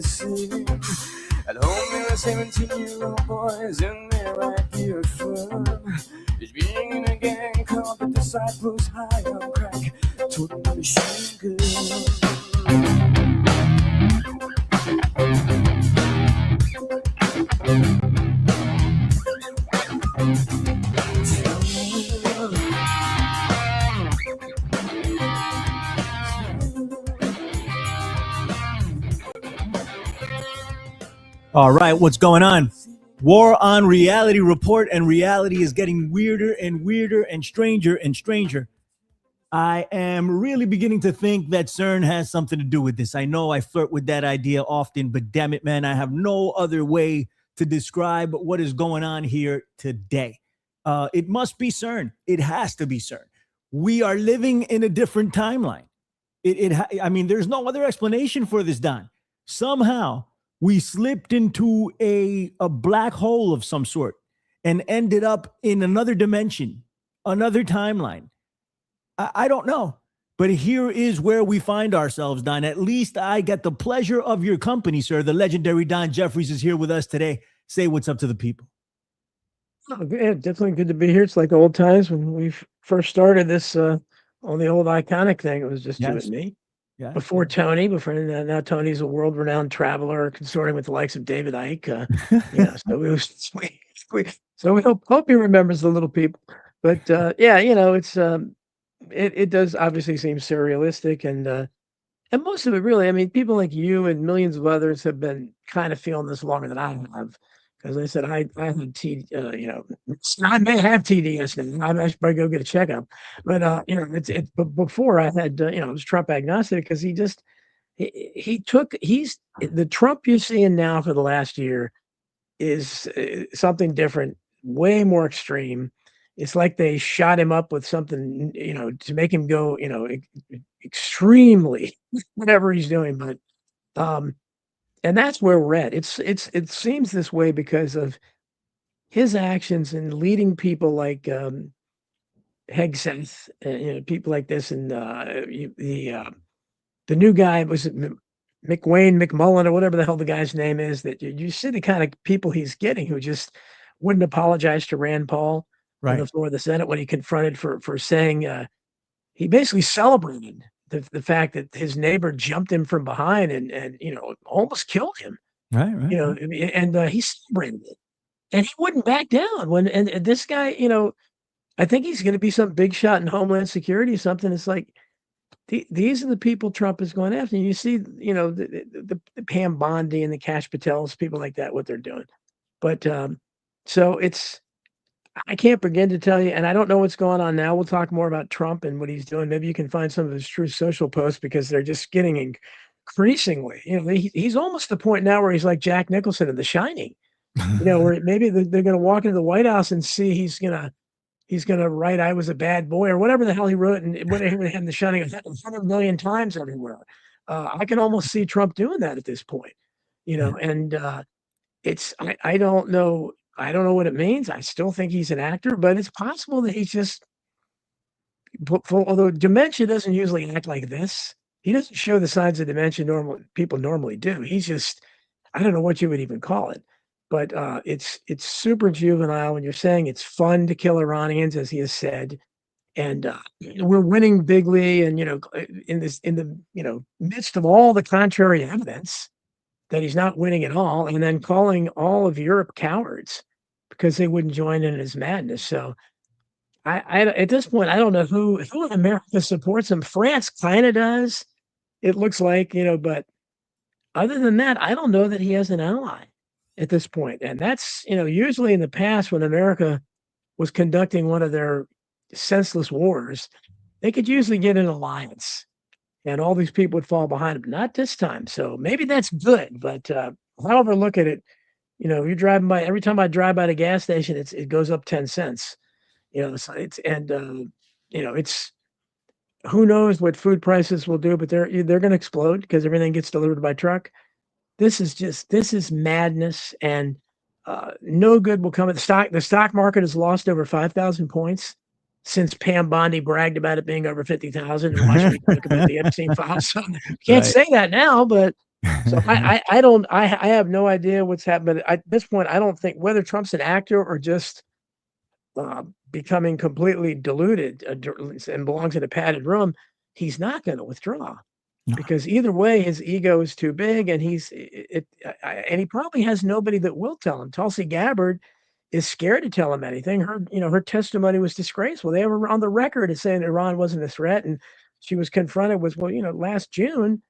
the same. At home, there are 17-year-old boys in their idea of fun. It's being in a gang called the Disciples High on Crack, toting a machine gun. All right, what's going on? War on Reality report, and reality is getting weirder and weirder and stranger and stranger. I am really beginning to think that CERN has something to do with this. I know I flirt with that idea often, but damn it, man, I have no other way to describe what is going on here today. It must be CERN. It has to be CERN. We are living in a different timeline. I mean, there's no other explanation for this, Don. Somehow, we slipped into a black hole of some sort and ended up in another dimension, another timeline. I don't know, but here is where we find ourselves, Don. At least I get the pleasure of your company, sir. The legendary Don Jeffries is here with us today. Say what's up to the people. Oh, yeah, definitely good to be here. It's like old times when we first started this on the old iconic thing. It was just you and me. Yeah. Before Tony, now Tony's a world-renowned traveler, consorting with the likes of David Icke. So we hope he remembers the little people. But it's it does obviously seem surrealistic, and most of it really. I mean, people like you and millions of others have been kind of feeling this longer than I have. As I said, I had I may have TDS now. I should probably go get a checkup. But but before I had it was Trump agnostic because he's the Trump you're seeing now for the last year is something different, way more extreme. It's like they shot him up with something, to make him go, extremely whatever he's doing. But and that's where we're at. It seems this way because of his actions in leading people like Hegseth, people like this, and the new guy was McMullen, or whatever the hell the guy's name is. That you see the kind of people he's getting who just wouldn't apologize to Rand Paul on the floor of the Senate when he confronted for saying he basically celebrated the fact that his neighbor jumped him from behind and almost killed him. Right. And he celebrated it, and he wouldn't back down. And this guy, I think he's going to be some big shot in Homeland Security or something. It's like these are the people Trump is going after. And you see, the Pam Bondi and the Kash Patels, people like that, what they're doing. But so I can't begin to tell you, and I don't know what's going on now. We'll talk more about Trump and what he's doing. Maybe you can find some of his true social posts because they're just getting increasingly. He's almost to the point now where he's like Jack Nicholson in The Shining. Where maybe they're going to walk into the White House and see he's gonna write "I was a bad boy" or whatever the hell he wrote and whatever he had in The Shining 100 million times everywhere. I can almost see Trump doing that at this point. And I don't know. I don't know what it means. I still think he's an actor, but it's possible that he's just, although dementia doesn't usually act like this. He doesn't show the signs of dementia people normally do. He's just, I don't know what you would even call it, but it's super juvenile when you're saying it's fun to kill Iranians, as he has said. And we're winning bigly. And, in the midst of all the contrary evidence, that he's not winning at all, and then calling all of Europe cowards because they wouldn't join in his madness. So I at this point, I don't know who in America supports him. France kind of does, it looks like, but other than that, I don't know that he has an ally at this point. And that's, usually in the past when America was conducting one of their senseless wars, they could usually get an alliance. And all these people would fall behind him. Not this time. So maybe that's good. But however, look at it. You're driving by. Every time I drive by the gas station, it goes up 10 cents. So it's who knows what food prices will do, but they're going to explode because everything gets delivered by truck. This is madness, and no good will come of the stock market has lost over 5,000 points since Pam Bondi bragged about it being over 50,000 and watched me talk about the Epstein files. So can't say that now, but So I have no idea what's happened. But at this point, I don't think whether Trump's an actor or just becoming completely deluded and belongs in a padded room, he's not going to withdraw No. because either way, his ego is too big, and and he probably has nobody that will tell him. Tulsi Gabbard is scared to tell him anything. Her testimony was disgraceful. They were on the record as saying Iran wasn't a threat, and she was confronted with, well, last June,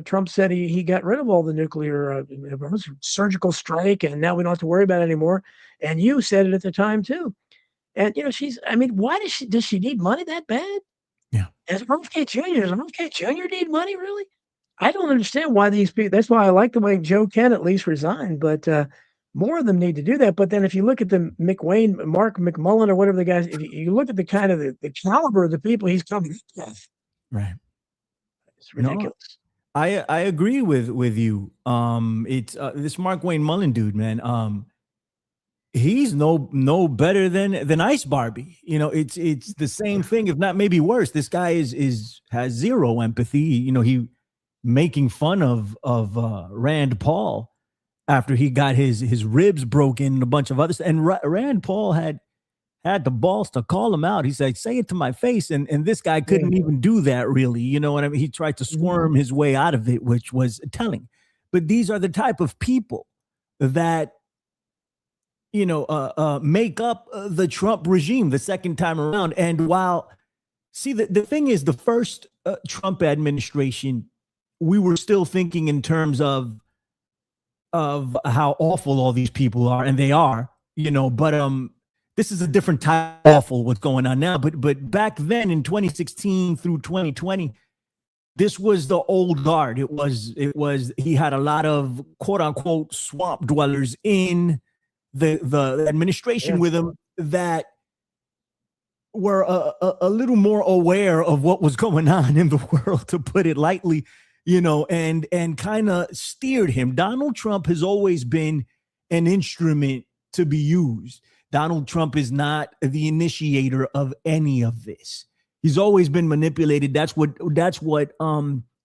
Trump said he got rid of all the nuclear surgical strike, and now we don't have to worry about it anymore. And you said it at the time too. And why does she need money that bad? Yeah. Does RFK Jr. need money really? I don't understand why these people. That's why I like the way Joe Kent at least resigned, but more of them need to do that. But then if you look at the Mark McMullen or whatever the guys, if you look at the kind of the caliber of the people he's coming with, right, it's ridiculous. No, I agree with you. It's this Mark Wayne Mullen dude, man. He's no better than Ice Barbie. It's the same thing, if not maybe worse. This guy has zero empathy. He making fun of Rand Paul after he got his ribs broken and a bunch of others. And Rand Paul had the balls to call him out. He said, "Say it to my face." And this guy couldn't even do that, really. You know what I mean? He tried to squirm his way out of it, which was telling. But these are the type of people that make up the Trump regime the second time around. And while, see, the thing is, the first Trump administration, we were still thinking in terms of how awful all these people are, and they are, but this is a different type of awful what's going on now. But back then in 2016 through 2020, this was the old guard. It was he had a lot of quote unquote swamp dwellers in the administration with him that were a little more aware of what was going on in the world, to put it lightly, and kind of steered him. Donald Trump has always been an instrument to be used. Donald Trump is not the initiator of any of this. He's always been manipulated. That's what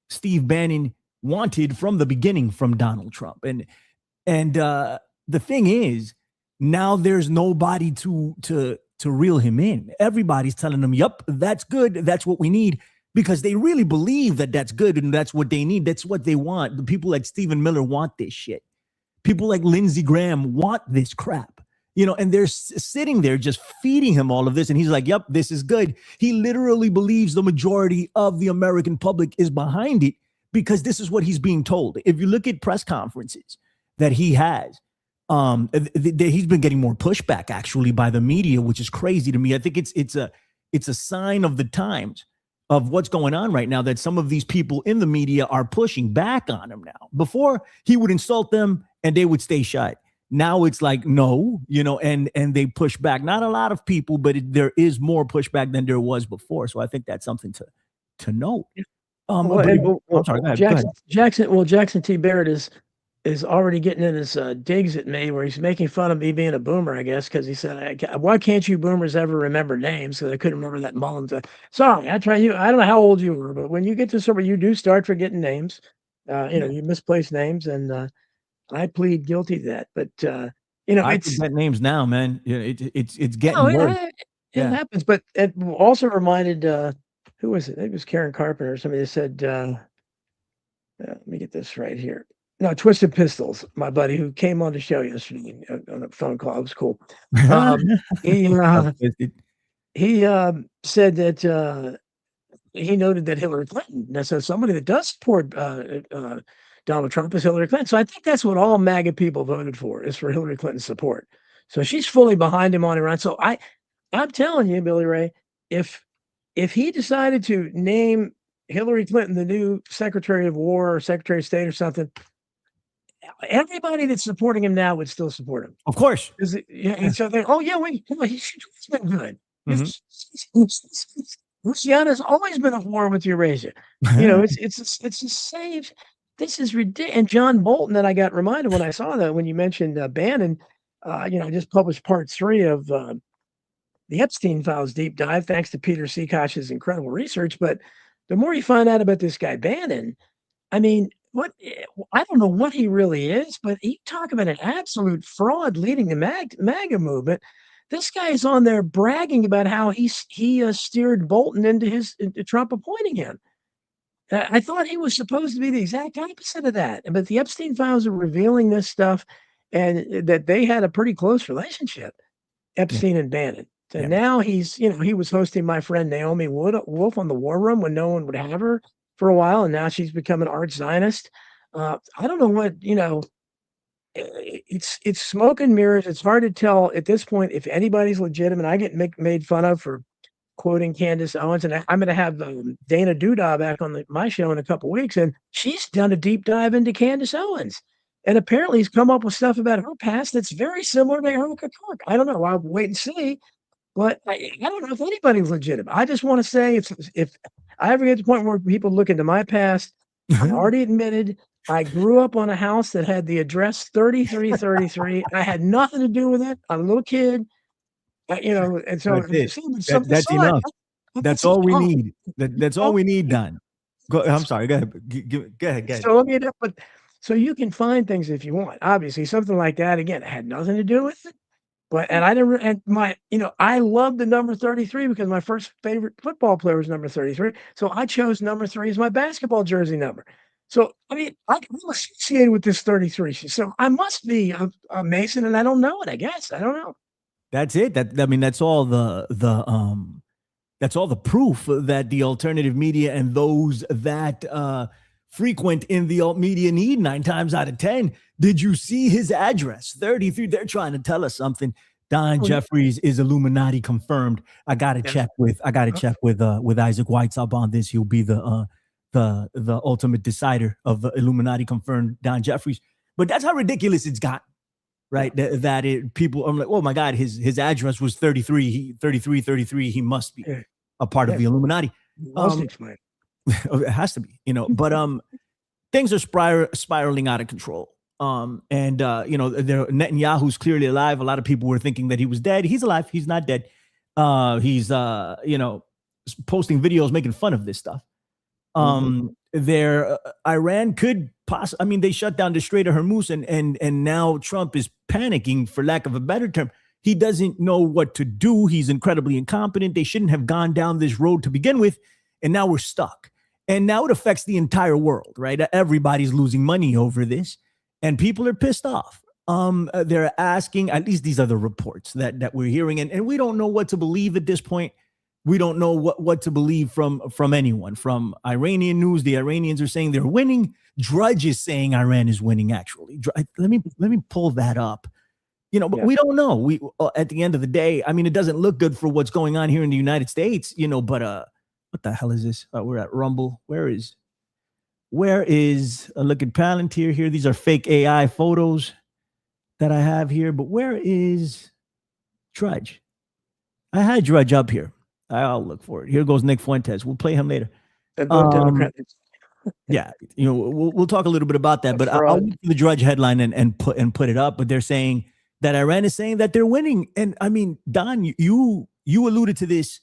Steve Bannon wanted from the beginning from Donald Trump. And the thing is, now there's nobody to reel him in. Everybody's telling him, "Yep, that's good. That's what we need," because they really believe that that's good and that's what they need. That's what they want. The people like Stephen Miller want this shit. People like Lindsey Graham want this crap. And they're sitting there just feeding him all of this. And he's like, "Yep, this is good." He literally believes the majority of the American public is behind it because this is what he's being told. If you look at press conferences that he has, he's been getting more pushback actually by the media, which is crazy to me. I think it's a sign of the times of what's going on right now, that some of these people in the media are pushing back on him now. Before, he would insult them and they would stay shut. Now it's like, no, and they push back. Not a lot of people, but there is more pushback than there was before. So I think that's something to note. I'm sorry, go ahead. Jackson T. Barrett is already getting in his digs at me, where he's making fun of me being a boomer, I guess, because he said, "Why can't you boomers ever remember names?" So I couldn't remember that Mullins. Sorry, I don't know how old you were, but when you get to somewhere, you do start forgetting names. You misplace names, and I plead guilty to that. But I forget names now, man. It's getting worse. It happens. But it also reminded who was it? It was Karen Carpenter or somebody that said, let me get this right here. No, Twisted Pistols, my buddy who came on the show yesterday on a phone call. It was cool. He said that he noted that Hillary Clinton, so somebody that does support Donald Trump is Hillary Clinton. So I think that's what all MAGA people voted for, is for Hillary Clinton's support. So she's fully behind him on Iran. So I'm telling you, Billy Ray, if he decided to name Hillary Clinton the new Secretary of War or Secretary of State or something, everybody that's supporting him now would still support him. Of course. And so they're, he's been good. Luciana's always been at war with Eurasia. It's a save. This is ridiculous. And John Bolton, that I got reminded when I saw that, when you mentioned Bannon, just published part 3 of the Epstein Files deep dive, thanks to Peter Seakosh's incredible research. But the more you find out about this guy Bannon, I don't know what he really is, but you talk about an absolute fraud leading the MAGA movement. This guy is on there bragging about how he steered Bolton into Trump appointing him. I thought he was supposed to be the exact opposite of that, but the Epstein files are revealing this stuff, and that they had a pretty close relationship, Yeah. Epstein and Bannon. So Yeah. now he's, he was hosting my friend Naomi Wolf on the War Room when no one would have her for a while, and now she's become an arch Zionist. I don't know what, it's smoke and mirrors. It's hard to tell at this point if anybody's legitimate. I get made fun of for quoting Candace Owens, and I'm going to have Dana Duda back on my show in a couple weeks, and she's done a deep dive into Candace Owens, and apparently he's come up with stuff about her past that's very similar to Erica Clark. I don't know. I'll wait and see, but I don't know if anybody's legitimate. I just want to say if I ever get to the point where people look into my past, I already admitted I grew up on a house that had the address 3333. I had nothing to do with it. I'm a little kid. And so That's it. something That's saw it. enough. That's all we need. That's all we need, Don. I'm sorry. Go ahead. Go ahead. So let me so you can find things if you want. Obviously, something like that again had nothing to do with it. But I love the number 33 because my first favorite football player was number 33. So I chose number 3 as my basketball jersey number. So I'm associated with this 33. So I must be a Mason, and I don't know it. I guess I don't know. That's it. That's all that's all the proof that the alternative media and those that frequent in the alt media need 9 times out of 10. Did you see his address? 33. They're trying to tell us something. Don Jeffries is Illuminati confirmed. I got to check with Isaac Whiteside on this. He'll be the ultimate decider of the Illuminati confirmed Don Jeffries. But that's how ridiculous it's got. Right. People, I'm like, oh my God, his address was 33. He must be a part of the Illuminati. It has to be, but things are spiraling out of control. Netanyahu's clearly alive. A lot of people were thinking that he was dead. He's alive. He's not dead. He's posting videos making fun of this stuff. Iran could possibly, they shut down the Strait of Hormuz, and now Trump is panicking, for lack of a better term. He doesn't know what to do. He's incredibly incompetent. They shouldn't have gone down this road to begin with. And now we're stuck. And now it affects the entire world, right? Everybody's losing money over this, and people are pissed off. They're asking, at least these are the reports that we're hearing, and we don't know what to believe at this point. We don't know what to believe from anyone. From Iranian news, the Iranians are saying they're winning. Drudge is saying Iran is winning, actually. Let me pull that up. But we don't know. We at the end of the day, it doesn't look good for what's going on here in the United States, but what the hell is this? We're at Rumble. Where is look at Palantir here. These are fake AI photos that I have here, but where is Drudge? I had Drudge up here. I'll look for it. Here goes Nick Fuentes. We'll play him later. Yeah, we'll talk a little bit about that, but I'll look for the Drudge headline and put it up. But they're saying that Iran is saying that they're winning, and Don, you alluded to this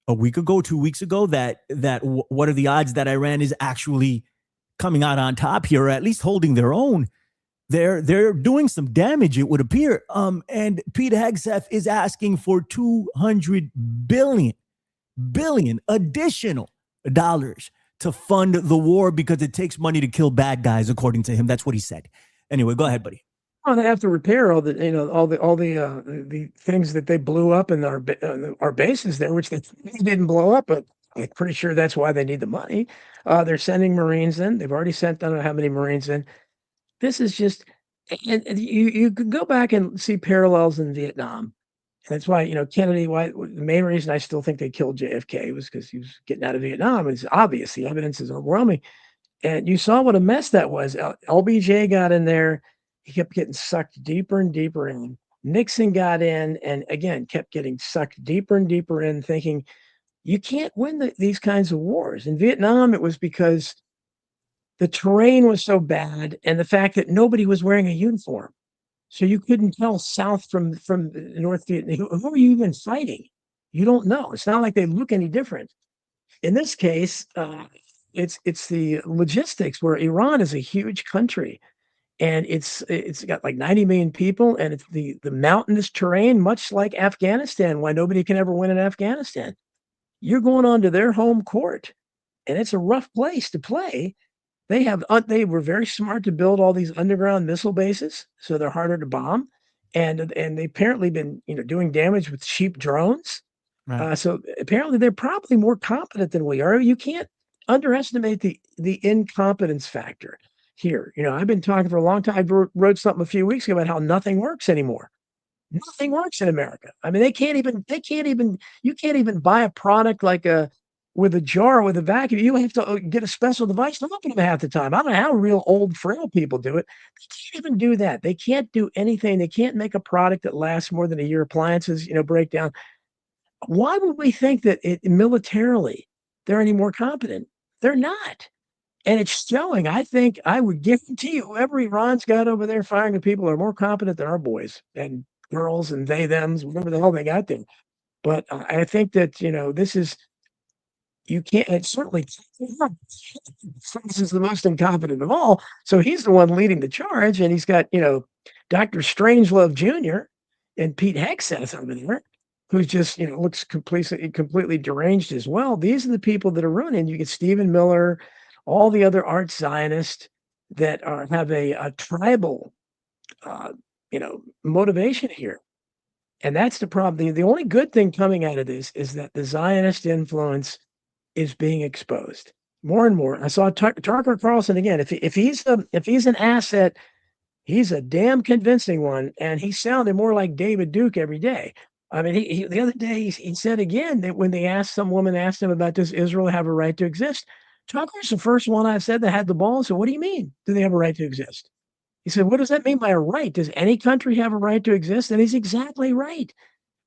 a week ago, 2 weeks ago. That what are the odds that Iran is actually coming out on top here, or at least holding their own? They're doing some damage, it would appear. And Pete Hegseth is asking for $200 billion additional dollars to fund the war because it takes money to kill bad guys, according to him. That's what he said. Anyway, go ahead, buddy. Oh, they have to repair all the things that they blew up in our bases there, which they didn't blow up, but I'm pretty sure that's why they need the money. They're sending Marines in. They've already sent, I don't know how many Marines in. This is just, and you could go back and see parallels in Vietnam. And that's why, Kennedy, the main reason I still think they killed JFK was because he was getting out of Vietnam. It's obvious. The evidence is overwhelming. And you saw what a mess that was. LBJ got in there. He kept getting sucked deeper and deeper in. Nixon got in and, again, kept getting sucked deeper and deeper in, thinking, you can't win these kinds of wars. In Vietnam, it was because the terrain was so bad and the fact that nobody was wearing a uniform. So you couldn't tell South from North Vietnam. Who are you even fighting? You don't know. It's not like they look any different. In this case, it's the logistics where Iran is a huge country, and it's got like 90 million people, and it's the mountainous terrain, much like Afghanistan, why nobody can ever win in Afghanistan. You're going onto their home court, and it's a rough place to play. They were very smart to build all these underground missile bases, so they're harder to bomb, and they apparently been, doing damage with cheap drones. Right. So apparently they're probably more competent than we are. You can't underestimate the incompetence factor here. I've been talking for a long time. I wrote something a few weeks ago about how nothing works anymore. Nothing works in America. I mean, you can't even buy a product like with a jar with a vacuum. You have to get a special device to open them half the time. I don't know how real old, frail people do it. They can't even do that. They can't do anything. They can't make a product that lasts more than a year. Appliances, break down. Why would we think that militarily they're any more competent? They're not. And it's showing. I would guarantee you, whoever Iran's got over there firing the people are more competent than our boys and girls and they, thems, whatever the hell they got there. But I think that, this is, you can't, it's certainly, this is the most incompetent of all. So he's the one leading the charge. And he's got, Dr. Strangelove Jr. and Pete Hegseth over there, who's just, looks completely deranged as well. These are the people that are ruining. You get Stephen Miller, all the other art Zionists that have a tribal, motivation here. And that's the problem. The only good thing coming out of this is that the Zionist influence is being exposed more and more. I saw Tucker Carlson again. If he's an asset, he's a damn convincing one, and he sounded more like David Duke every day. I mean, he the other day he said again that when some woman asked him about, does Israel have a right to exist? Tucker's the first one I've said that had the balls. So what do you mean? Do they have a right to exist? He said, what does that mean by a right? Does any country have a right to exist? And he's exactly right.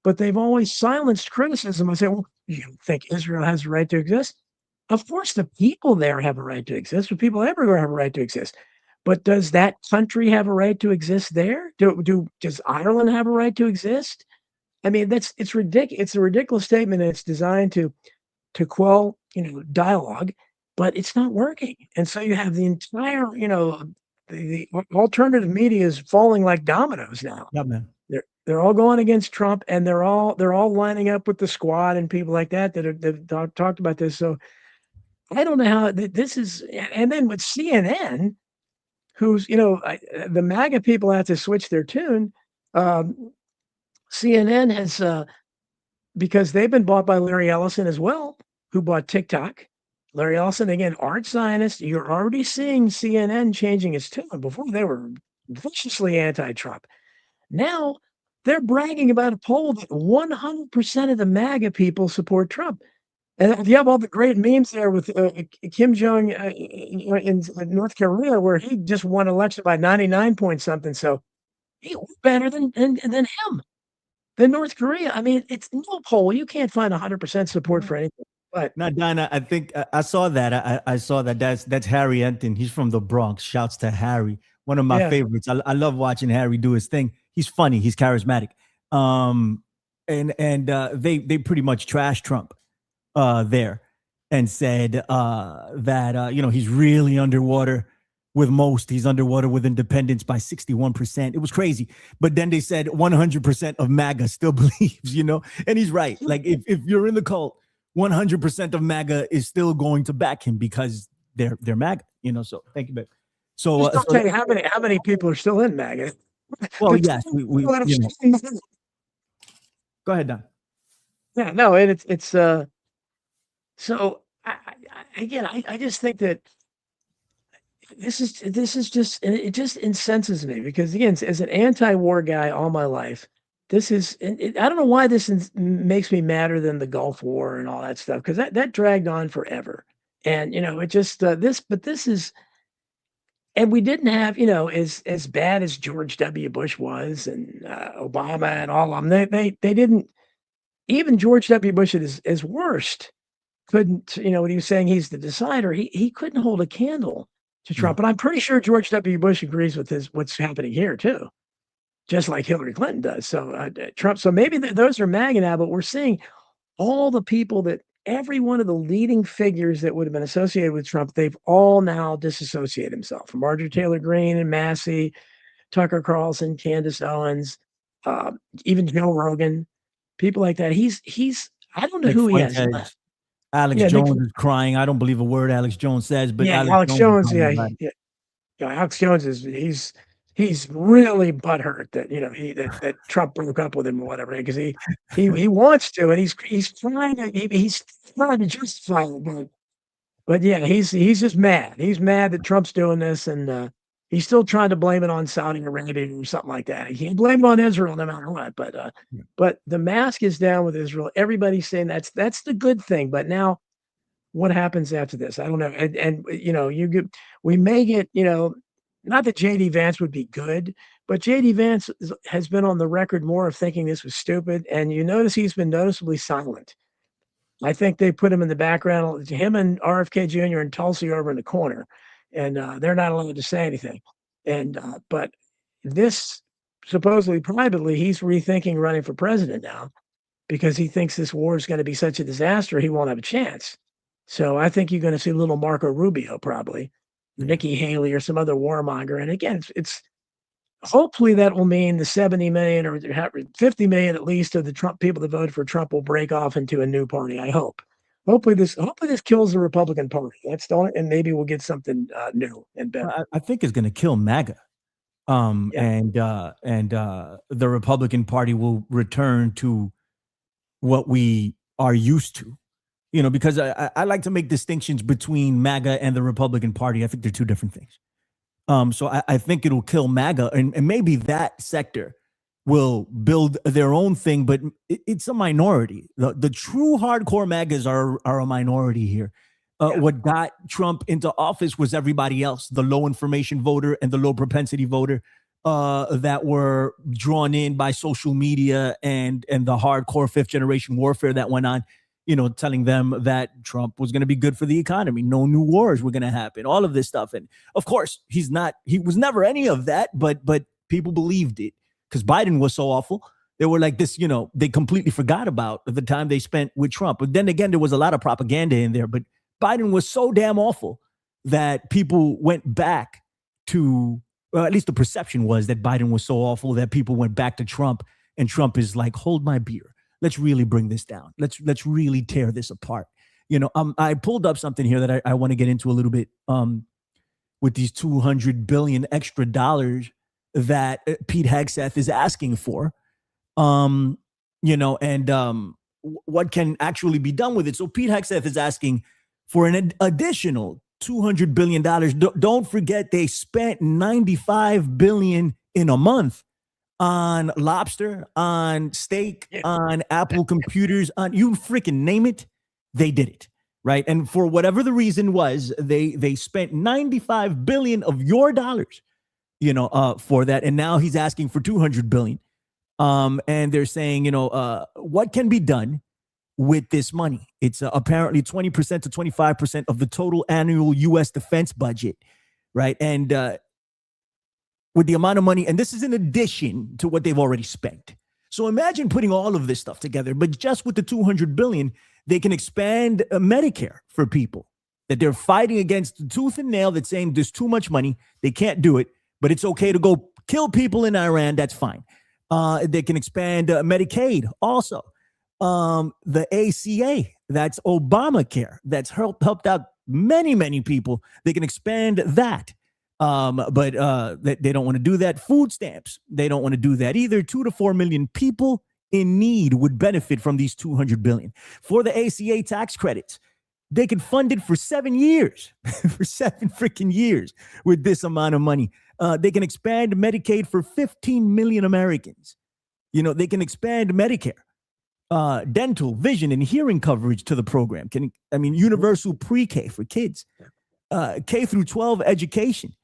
But they've always silenced criticism and say, well, you don't think Israel has a right to exist? Of course, the people there have a right to exist, but people everywhere have a right to exist. But does that country have a right to exist there? Does Ireland have a right to exist? I mean, it's ridiculous. It's a ridiculous statement, and it's designed to quell, dialogue, but it's not working. And so you have the entire, the alternative media is falling like dominoes now. Yeah, man. They're all going against Trump, and they're all lining up with the Squad and people like that have talked about this. So I don't know how this is. And then with CNN, who's the MAGA people have to switch their tune. CNN has because they've been bought by Larry Ellison as well, who bought TikTok. Larry Ellison, again, art Zionist. You're already seeing CNN changing its tune. Before they were viciously anti-Trump. Now they're bragging about a poll that 100% of the MAGA people support Trump. And you have all the great memes there with Kim Jong in North Korea, where he just won election by 99 point something. So he was better than him. Than North Korea. I mean, it's no poll. You can't find 100% support for anything. But Now, Dinah, I think I saw that. I saw that. That's Harry Enton. He's from the Bronx. Shouts to Harry. One of my favorites. I love watching Harry do his thing. He's funny. He's charismatic. And they pretty much trashed Trump there and said that he's really underwater with most. He's underwater with independents by 61%. It was crazy. But then they said 100% of MAGA still believes, and he's right. Like if you're in the cult, 100% of MAGA is still going to back him because they're MAGA, So thank you, babe. So I'll tell you how many people are still in MAGA. Well, yes, we Go ahead, Don. Yeah, no, and it's so I just think that this is just, it just incenses me because again, as an anti-war guy all my life, I don't know why this makes me madder than the Gulf War and all that stuff because that dragged on forever, and it just this is. And we didn't have, as bad as George W. Bush was and Obama and all of them. They didn't. Even George W. Bush at his worst couldn't. When he was saying he's the decider, he couldn't hold a candle to Trump. And I'm pretty sure George W. Bush agrees with what's happening here too, just like Hillary Clinton does. So Trump. So maybe those are MAGA now, but we're seeing all the people that every one of the leading figures that would have been associated with Trump, they've all now disassociated themselves. From Marjorie Taylor Greene and Massey, Tucker Carlson, Candace Owens, even Joe Rogan, people like that. I don't know Nick who he has Fuentes, left. Alex Yeah, Jones is crying. I don't believe a word Alex Jones says, but yeah, Alex Alex Jones is Jones. crying Yeah, about it. Alex Jones he's really butthurt that that Trump broke up with him or whatever, because he wants to, and he's trying to justify it, but yeah, he's just mad. He's mad that Trump's doing this, and he's still trying to blame it on Saudi Arabia or something like that. He can't blame it on Israel no matter what. But the mask is down with Israel. Everybody's saying that's the good thing. But now, what happens after this? I don't know. And we may get, not that JD Vance would be good, but JD Vance has been on the record more of thinking this was stupid. And you notice he's been noticeably silent. I think they put him in the background. Him and RFK Jr. and Tulsi are over in the corner, and they're not allowed to say anything. And but this supposedly privately, he's rethinking running for president now because he thinks this war is going to be such a disaster he won't have a chance. So I think you're going to see little Marco Rubio probably, Nikki Haley, or some other warmonger. And again, it's hopefully that will mean the 70 million or 50 million at least of the Trump people that voted for Trump will break off into a new party. I hope. Hopefully this kills the Republican Party. That's the only, and maybe we'll get something new and better. I think it's going to kill MAGA. Yeah. And the Republican Party will return to what we are used to, because I like to make distinctions between MAGA and the Republican Party. I think they're two different things. So I think it'll kill MAGA, and maybe that sector will build their own thing, but it's a minority. The true hardcore MAGAs are a minority here. What got Trump into office was everybody else, the low information voter and the low propensity voter that were drawn in by social media and the hardcore fifth generation warfare that went on, telling them that Trump was going to be good for the economy. No new wars were going to happen, all of this stuff. And of course, he was never any of that, but people believed it because Biden was so awful. They were like this, they completely forgot about the time they spent with Trump. But then again, there was a lot of propaganda in there, but Biden was so damn awful that people went back to, well, at least the perception was that Biden was so awful that people went back to Trump, and Trump is like, hold my beer. Let's really bring this down. Let's really tear this apart. I pulled up something here that I want to get into a little bit with these $200 billion extra dollars that Pete Hegseth is asking for, and what can actually be done with it. So Pete Hegseth is asking for an additional $200 billion. Don't forget they spent $95 billion in a month on lobster, on steak, on Apple computers, on you freaking name it, they did it, right? And for whatever the reason was, they spent $95 billion of your dollars, for that. And now he's asking for $200 billion. And they're saying, what can be done with this money? It's apparently 20% to 25% of the total annual U.S. defense budget, right? And with the amount of money, and this is in addition to what they've already spent. So imagine putting all of this stuff together, but just with the $200 billion, they can expand Medicare for people that they're fighting against tooth and nail, that's saying there's too much money, they can't do it, but it's okay to go kill people in Iran, that's fine. They can expand Medicaid also. The ACA, that's Obamacare, that's helped out many, many people. They can expand that. But they don't want to do that. Food stamps, they don't want to do that either. 2 to 4 million people in need would benefit from these $200 billion. For the ACA tax credits, they can fund it for 7 years, for 7 freaking years with this amount of money. They can expand Medicaid for 15 million Americans. They can expand Medicare, dental, vision, and hearing coverage to the program. Universal pre-K for kids, K through 12 education.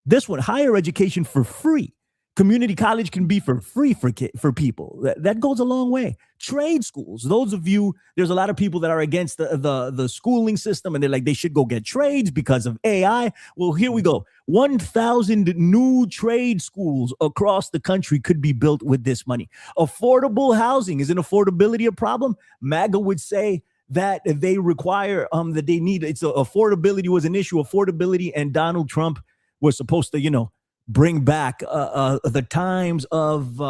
This one, higher education for free. Community college can be for free for people. That goes a long way. Trade schools. Those of you, there's a lot of people that are against the schooling system, and they're like, they should go get trades because of AI. Well, here we go. 1,000 new trade schools across the country could be built with this money. Affordable housing. Is an affordability a problem? MAGA would say that they require that they need. Affordability was an issue. Affordability, and Donald Trump was supposed to, bring back the times of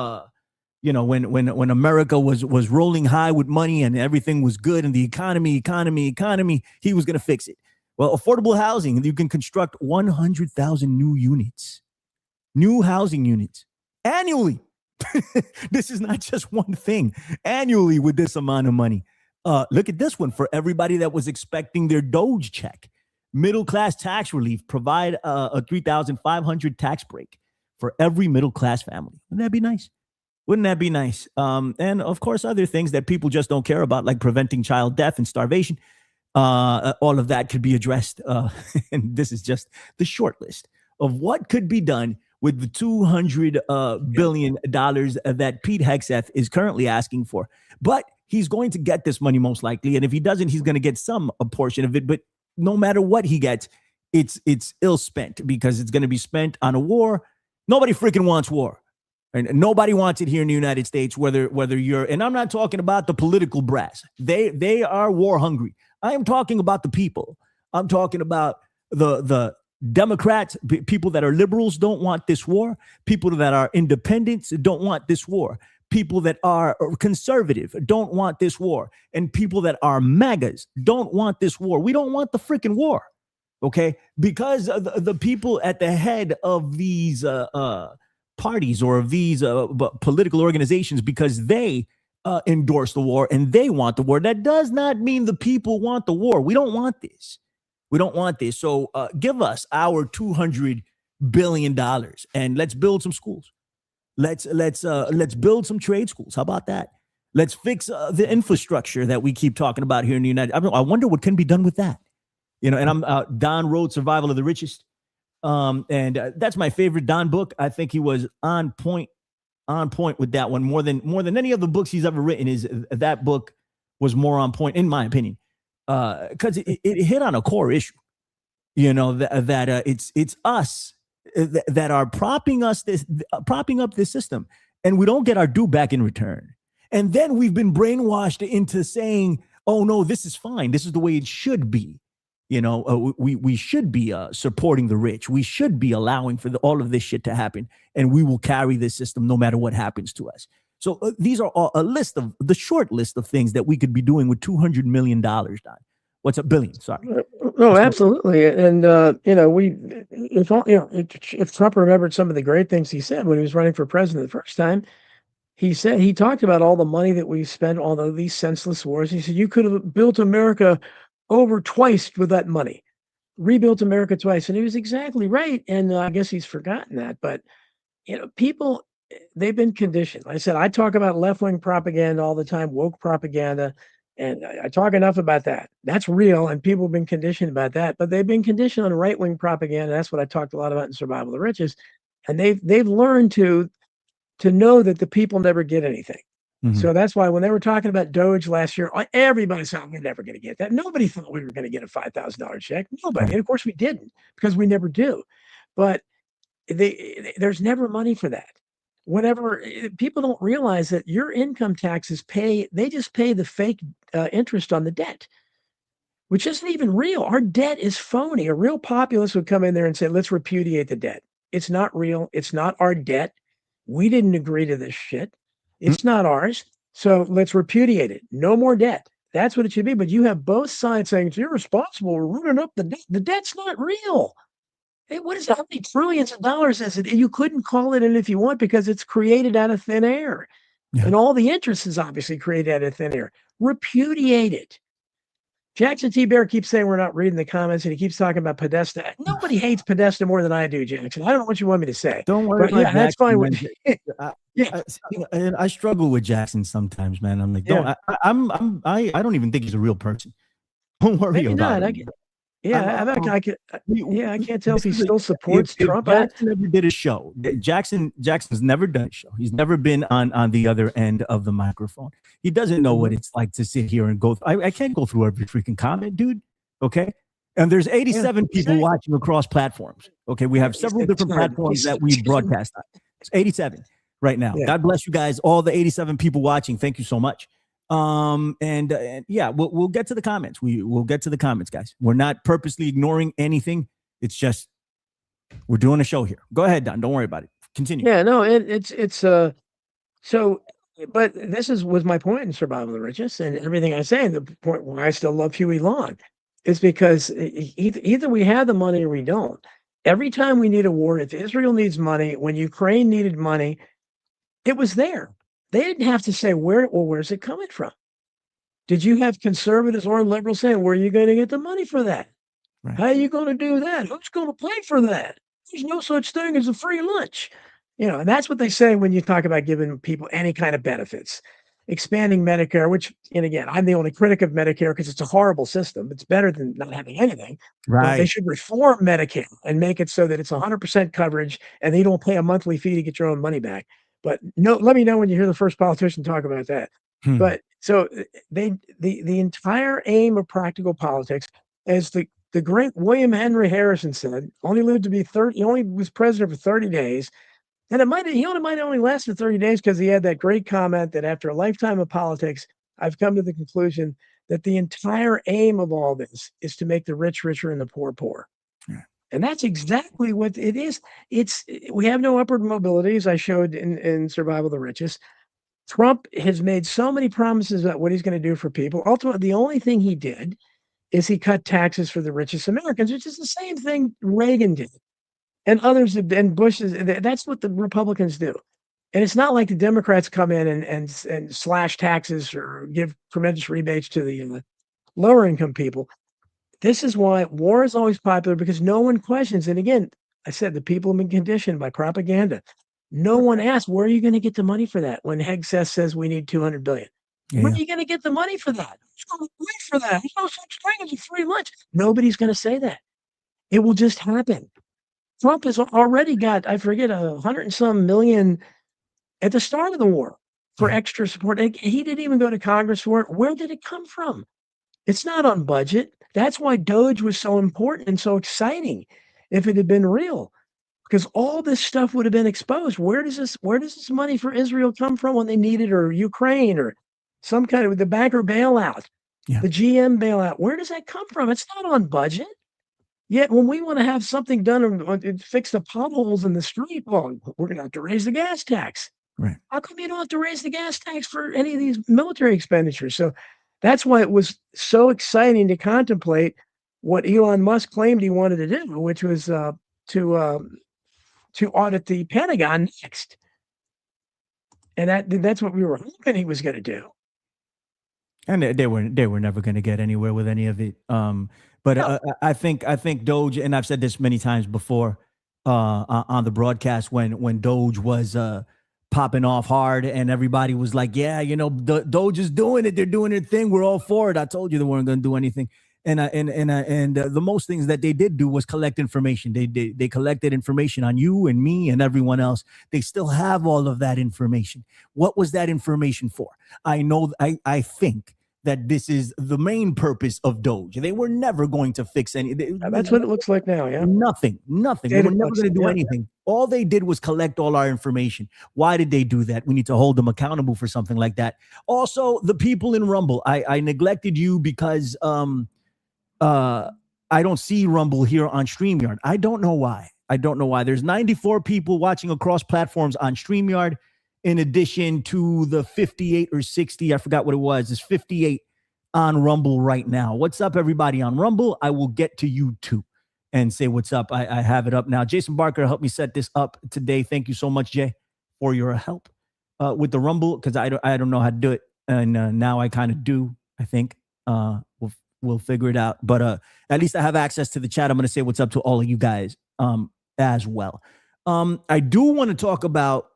when America was rolling high with money and everything was good and the economy. He was going to fix it. Well, affordable housing, you can construct 100,000 new housing units annually. This is not just one thing. Annually with this amount of money. Look at this one for everybody that was expecting their Doge check. Middle-class tax relief, provide a $3,500 tax break for every middle-class family. Wouldn't that be nice? Wouldn't that be nice? And of course, other things that people just don't care about, like preventing child death and starvation. All of that could be addressed. And this is just the short list of what could be done with the $200 billion that Pete Hegseth is currently asking for. But he's going to get this money most likely. And if he doesn't, he's going to get a portion of it. But no matter what he gets, it's ill spent because it's going to be spent on a war. Nobody freaking wants war. And nobody wants it here in the United States, whether you're, and I'm not talking about the political brass. They are war hungry. I am talking about the people. I'm talking about the Democrats, people that are liberals don't want this war. People that are independents don't want this war. People that are conservative don't want this war. And people that are MAGAs don't want this war. We don't want the freaking war. Okay? Because the people at the head of these parties or of these political organizations, because they endorse the war and they want the war. That does not mean the people want the war. We don't want this. We don't want this. So give us our $200 billion and let's build some schools. Let's build some trade schools. How about that? Let's fix the infrastructure that we keep talking about here in the United States. I wonder what can be done with that. And Don wrote Survival of the Richest. And that's my favorite Don book. I think he was on point with that one more than any of the books he's ever written. That book was more on point, in my opinion, because it hit on a core issue. That it's us that are propping up this system, and we don't get our due back in return. And then we've been brainwashed into saying, "Oh no, this is fine. This is the way it should be." We should be supporting the rich. We should be allowing for all of this shit to happen, and we will carry this system no matter what happens to us. So these are all the short list of things that we could be doing with $200 million, Don. What's a billion? Sorry. No, absolutely. And if Trump remembered some of the great things he said when he was running for president the first time, he talked about all the money that we spent on all these senseless wars. He said you could have built America over twice with that money, rebuilt America twice. And he was exactly right. And I guess he's forgotten that. But, people, they've been conditioned. Like I said, I talk about left-wing propaganda all the time, woke propaganda. And I talk enough about that. That's real. And people have been conditioned about that. But they've been conditioned on right-wing propaganda. That's what I talked a lot about in Survival of the Richest. And they've learned to know that the people never get anything. Mm-hmm. So that's why when they were talking about Doge last year, everybody said, we're never going to get that. Nobody thought we were going to get a $5,000 check. Nobody. And of course we didn't, because we never do. But there's never money for that. Whenever people don't realize that your income taxes they just pay the fake interest on the debt, which isn't even real. Our debt is phony. A real populist would come in there and say, let's repudiate the debt. It's not real. It's not our debt. We didn't agree to this shit. It's not ours. So let's repudiate it. No more debt. That's what it should be. But you have both sides saying it's irresponsible. We're running up the debt. The debt's not real. Hey, what is that? How many trillions of dollars is it? You couldn't call it in if you want, because it's created out of thin air. Yeah. And all the interest is obviously created out of thin air. Repudiate it. Jackson T. Bear keeps saying we're not reading the comments, and he keeps talking about Podesta. Nobody hates Podesta more than I do, Jackson. I don't know what you want me to say. Don't worry about Jackson. That's fine. I struggle with Jackson sometimes, man. I'm like, I don't even think he's a real person. Don't worry about it. Yeah, I can't tell if he still supports if Trump. Jackson ever did a show, Jackson's never done a show. He's never been on the other end of the microphone. He doesn't know what it's like to sit here and go. I can't go through every freaking comment, dude. Okay. And there's 87 people watching across platforms. Okay. We have several different platforms that we broadcast on. It's 87 right now. Yeah. God bless you guys, all the 87 people watching. Thank you so much. And yeah, we'll get to the comments. We'll get to the comments, guys. We're not purposely ignoring anything. It's just we're doing a show here. Go ahead, Don. Don't worry about it. Continue. Yeah, no, it's so. But this was my point in Survival of the Richest, and everything I say. And the point why I still love Huey Long is because either we have the money or we don't. Every time we need a war, if Israel needs money, when Ukraine needed money, it was there. They didn't have to say where's it coming from? Did you have conservatives or liberals saying, where are you going to get the money for that? Right. How are you going to do that? Who's going to pay for that? There's no such thing as a free lunch. And that's what they say when you talk about giving people any kind of benefits. Expanding Medicare, which, and again, I'm the only critic of Medicare because it's a horrible system. It's better than not having anything. Right. But they should reform Medicare and make it so that it's 100% coverage and you don't pay a monthly fee to get your own money back. But no, let me know when you hear the first politician talk about that. But so the entire aim of practical politics, as the great William Henry Harrison said, only lived to be 30. He only was president for 30 days. And he might only lasted 30 days because he had that great comment that after a lifetime of politics, I've come to the conclusion that the entire aim of all this is to make the rich richer and the poor poor. Yeah. And that's exactly what it is. We have no upward mobility, as I showed in Survival of the Richest. Trump has made so many promises about what he's going to do for people. Ultimately, the only thing he did is he cut taxes for the richest Americans, which is the same thing Reagan did. And others have been Bush's. That's what the Republicans do. And it's not like the Democrats come in and slash taxes or give tremendous rebates to the lower income people. This is why war is always popular, because no one questions. And again, I said the people have been conditioned by propaganda. No one asks, where are you going to get the money for that? When Hegseth says we need $200 billion. Yeah. Where are you going to get the money for that? Who's going to pay for that? There's no such thing as a free lunch. Nobody's going to say that. It will just happen. Trump has already got, I forget, 100 and some million at the start of the war for extra support. He didn't even go to Congress for it. Where did it come from? It's not on budget. That's why Doge was so important and so exciting if it had been real, because all this stuff would have been exposed. Where does this money for Israel come from when they need it, or Ukraine, or some kind of the banker bailout, the GM bailout? Where does that come from? It's not on budget. Yet when we want to have something done and fix the potholes in the street, well, we're going to have to raise the gas tax. Right. How come you don't have to raise the gas tax for any of these military expenditures? So that's why it was so exciting to contemplate what Elon Musk claimed he wanted to do, which was to audit the Pentagon next. And that's what we were hoping he was going to do. And they were never going to get anywhere with any of it. But no. I think Doge, and I've said this many times before on the broadcast, when Doge was popping off hard and everybody was like, yeah, Doge is doing it. They're doing their thing. We're all for it. I told you they weren't going to do anything. And the most things that they did do was collect information. They collected information on you and me and everyone else. They still have all of that information. What was that information for? I think that this is the main purpose of Doge. They were never going to fix anything. That's what it looks like now, yeah. Nothing. They were never going to do anything. All they did was collect all our information. Why did they do that? We need to hold them accountable for something like that. Also, the people in Rumble. I neglected you because I don't see Rumble here on StreamYard. I don't know why. There's 94 people watching across platforms on StreamYard, in addition to the 58 or 60, I forgot what it was. It's 58 on Rumble right now. What's up, everybody on Rumble? I will get to you too and say what's up. I have it up now. Jason Barker helped me set this up today. Thank you so much, Jay, for your help with the Rumble, because I don't know how to do it, and now I kind of do. I think we'll figure it out. But at least I have access to the chat. I'm going to say what's up to all of you guys as well. I do want to talk about,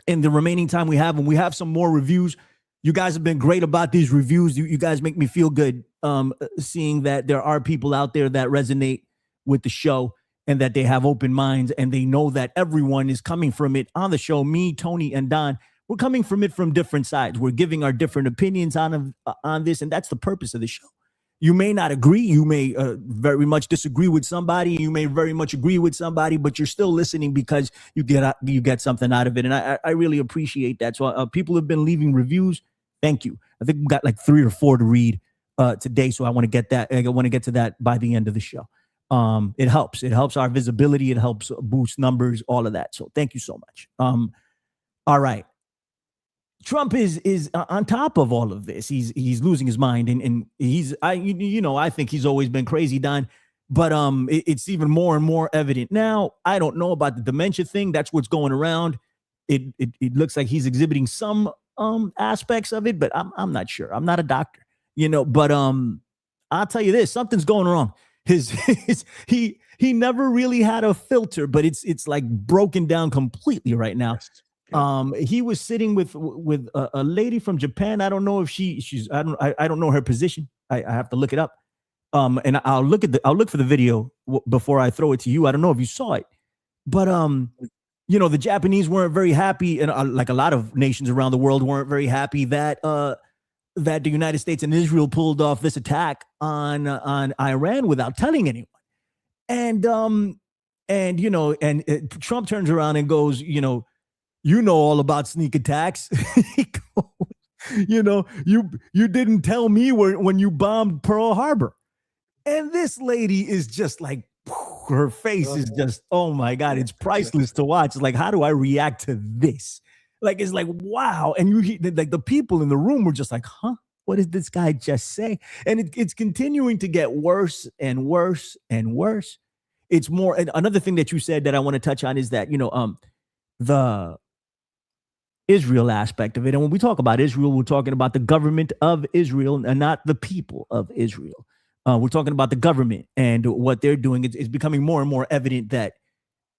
in the remaining time we have, and we have some more reviews. You guys have been great about these reviews. You guys make me feel good seeing that there are people out there that resonate with the show and that they have open minds and they know that everyone is coming from it on the show. Me, Tony, and Don, we're coming from it from different sides. We're giving our different opinions on this, and that's the purpose of the show. You may not agree. You may very much disagree with somebody. You may very much agree with somebody, but you're still listening because you get something out of it. And I really appreciate that. So people have been leaving reviews. Thank you. I think we got like 3 or 4 to read today. So I want to get that. I want to get to that by the end of the show. It helps. It helps our visibility. It helps boost numbers, all of that. So thank you so much. All right. Trump is on top of all of this. He's losing his mind, and I think he's always been crazy, Don. But it's even more and more evident now. I don't know about the dementia thing. That's what's going around. It looks like he's exhibiting some aspects of it, but I'm not sure. I'm not a doctor, But I'll tell you this: something's going wrong. He never really had a filter, but it's like broken down completely right now. He was sitting with a lady from Japan. I don't know if she's I don't know her position. I have to look it up. And I'll look for the video before I throw it to you. I don't know if you saw it, but the Japanese weren't very happy, and like a lot of nations around the world weren't very happy that the United States and Israel pulled off this attack on Iran without telling anyone. And Trump turns around and goes, you know all about sneak attacks. You didn't tell me when you bombed Pearl Harbor. And this lady is just like, her face is just, oh my God, it's priceless to watch. It's like, how do I react to this? Like, it's like, wow. And like the people in the room were just like, huh? What did this guy just say? And it's continuing to get worse and worse and worse. It's more, and another thing that you said that I want to touch on is that, the Israel aspect of it. And when we talk about Israel, we're talking about the government of Israel and not the people of Israel. We're talking about the government and what they're doing. It's becoming more and more evident that,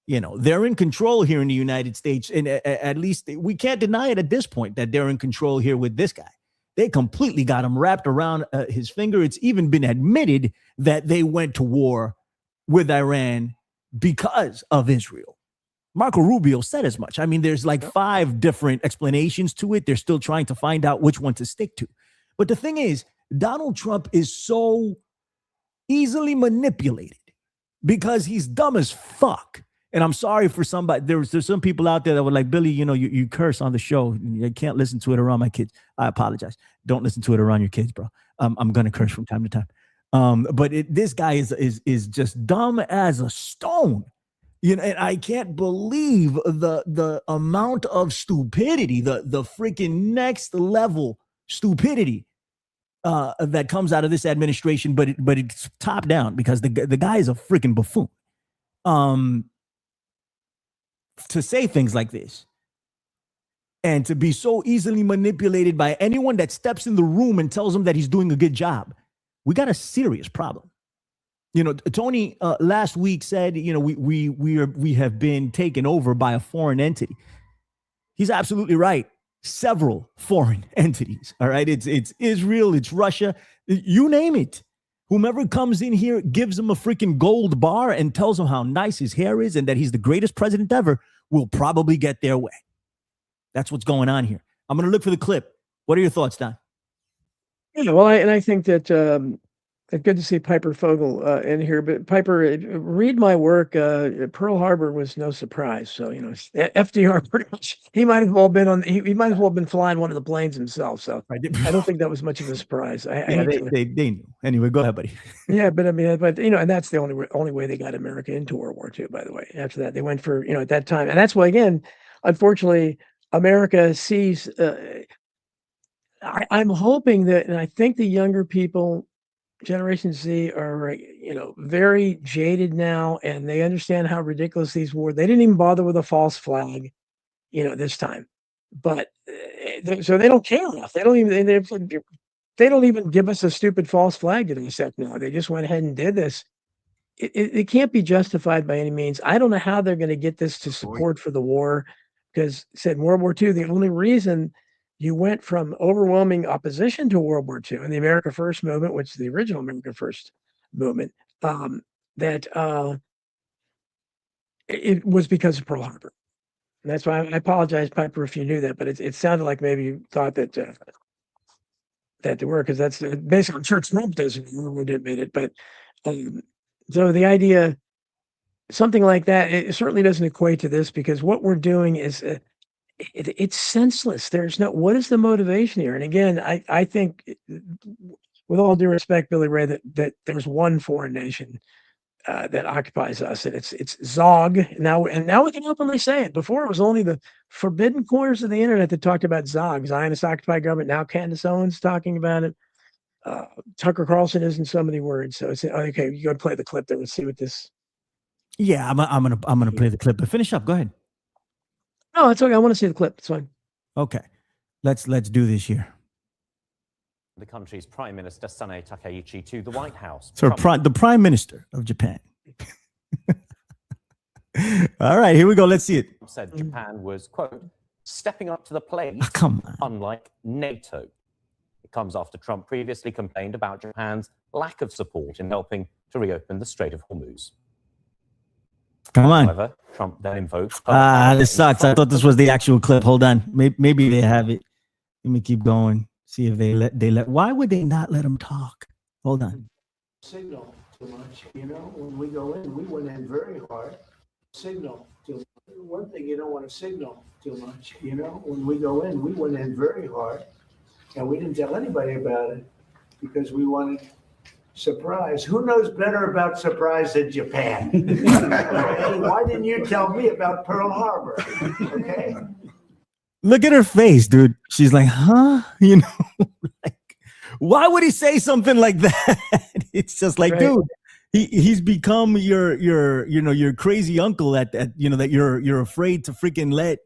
they're in control here in the United States. And at least we can't deny it at this point that they're in control here with this guy. They completely got him wrapped around his finger. It's even been admitted that they went to war with Iran because of Israel. Marco Rubio said as much. I mean, there's like 5 different explanations to it. They're still trying to find out which one to stick to. But the thing is, Donald Trump is so easily manipulated because he's dumb as fuck. And I'm sorry for somebody. There's some people out there that were like, Billy, you curse on the show. I can't listen to it around my kids. I apologize. Don't listen to it around your kids, bro. I'm going to curse from time to time. But this guy is just dumb as a stone. And I can't believe the amount of stupidity, the freaking next level stupidity that comes out of this administration. But it's top down because the guy is a freaking buffoon. To say things like this and to be so easily manipulated by anyone that steps in the room and tells him that he's doing a good job, we got a serious problem. Tony last week said, we have been taken over by a foreign entity. He's absolutely right. Several foreign entities. All right. It's Israel. It's Russia. You name it. Whomever comes in here gives him a freaking gold bar and tells him how nice his hair is and that he's the greatest president ever will probably get their way. That's what's going on here. I'm going to look for the clip. What are your thoughts, Don? Well, I think that it's good to see Piper Fogel in here. But Piper, read my work. Pearl Harbor was no surprise. So FDR pretty much he might as well been he might as well have been flying one of the planes himself. So I don't think that was much of a surprise. They knew. Anyway, go ahead, buddy. Yeah, but I mean, and that's the only way they got America into World War II. By the way, after that they went for at that time, and that's why again, unfortunately, America sees. I'm hoping that, and I think the younger people. Generation Z are, very jaded now, and they understand how ridiculous these were. They didn't even bother with a false flag, this time. But so they don't care enough. They don't even give us a stupid false flag to accept now. They just went ahead and did this. It can't be justified by any means. I don't know how they're going to get this to support for the war, because said in World War II, the only reason you went from overwhelming opposition to World War II and the America First movement, which is the original America First movement, that it was because of Pearl Harbor. And that's why I apologize, Piper, if you knew that, but it sounded like maybe you thought that that they were, because that's basically Church Trump doesn't admit it. But so the idea, something like that, it certainly doesn't equate to this, because what we're doing is it's senseless. There's no, what is the motivation here? And again, I think, with all due respect, Billy Ray, that there's one foreign nation that occupies us, and it's Zog now. And now we can openly say it. Before, it was only the forbidden corners of the internet that talked about Zog, Zionist occupied government. Now Candace Owens talking about it. Tucker Carlson isn't so many words. So it's okay. You go play the clip there. Let's see what this. Yeah, I'm gonna play the clip. But finish up. Go ahead. No, it's okay. I want to see the clip. It's fine. Okay, let's do this here. The country's Prime Minister Sanae Takaichi to the White House. So the Prime Minister of Japan. All right, here we go. Let's see it. Said Japan was, quote, stepping up to the plate, come on. unlike NATO. It comes after Trump previously complained about Japan's lack of support in helping to reopen the Strait of Hormuz. Come on. However, Trump then invoked... This sucks. I thought this was the actual clip. Hold on. Maybe they have it. Let me keep going. See if they let. Why would they not let him talk? Hold on. Signal too much, when we go in, we went in very hard. Signal too much. One thing you don't want to signal too much, when we go in, we went in very hard, and we didn't tell anybody about it because we wanted surprise. Who knows better about surprise than Japan? Okay? Why didn't you tell me about Pearl Harbor? Okay. Look at her face, dude. She's like, huh? Like, why would he say something like that? It's just like, right. Dude, he's become your crazy uncle that you're afraid to freaking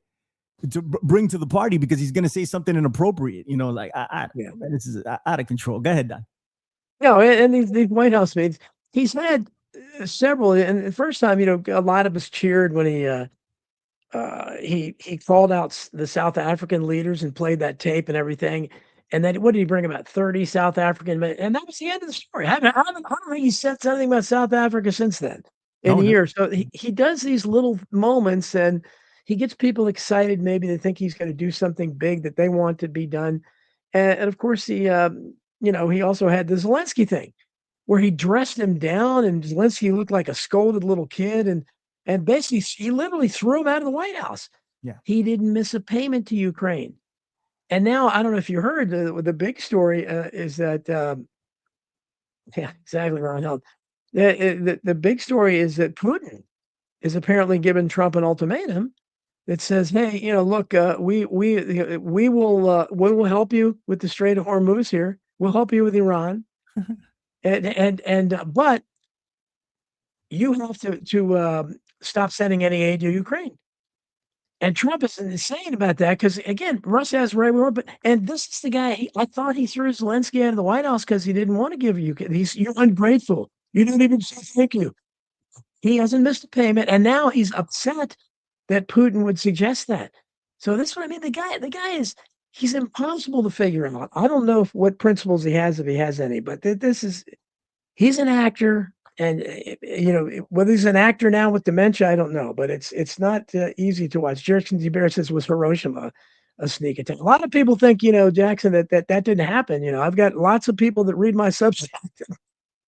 bring to the party because he's gonna say something inappropriate. This is out of control. Go ahead, Don. No, and these White House meetings, he's had several. And the first time, a lot of us cheered when he called out the South African leaders and played that tape and everything. And then what did he bring, about 30 South African men? And that was the end of the story. I don't think he said something about South Africa since then in years. So he does these little moments and he gets people excited. Maybe they think he's going to do something big that they want to be done. And of course, he also had the Zelensky thing where he dressed him down and Zelensky looked like a scolded little kid. And basically, he literally threw him out of the White House. Yeah, he didn't miss a payment to Ukraine. And now, I don't know if you heard, the big story is that, yeah, exactly, Ron Held. The big story is that Putin is apparently giving Trump an ultimatum that says, "Hey, look, we will help you with the Strait of Hormuz here. We'll help you with Iran, but you have to stop sending any aid to Ukraine." And Trump is insane about that because, again, Russia has right war. And this is the guy. I thought he threw Zelensky out of the White House because he didn't want to give you. You're ungrateful. You didn't even say thank you. He hasn't missed a payment, and now he's upset that Putin would suggest that. So this is what I mean. The guy he's impossible to figure out. I don't know what principles he has, if he has any. But he's an actor. And, whether he's an actor now with dementia, I don't know, but it's not easy to watch. Jason DeBear says, was Hiroshima a sneak attack? A lot of people think, Jackson, that didn't happen. I've got lots of people that read my Substack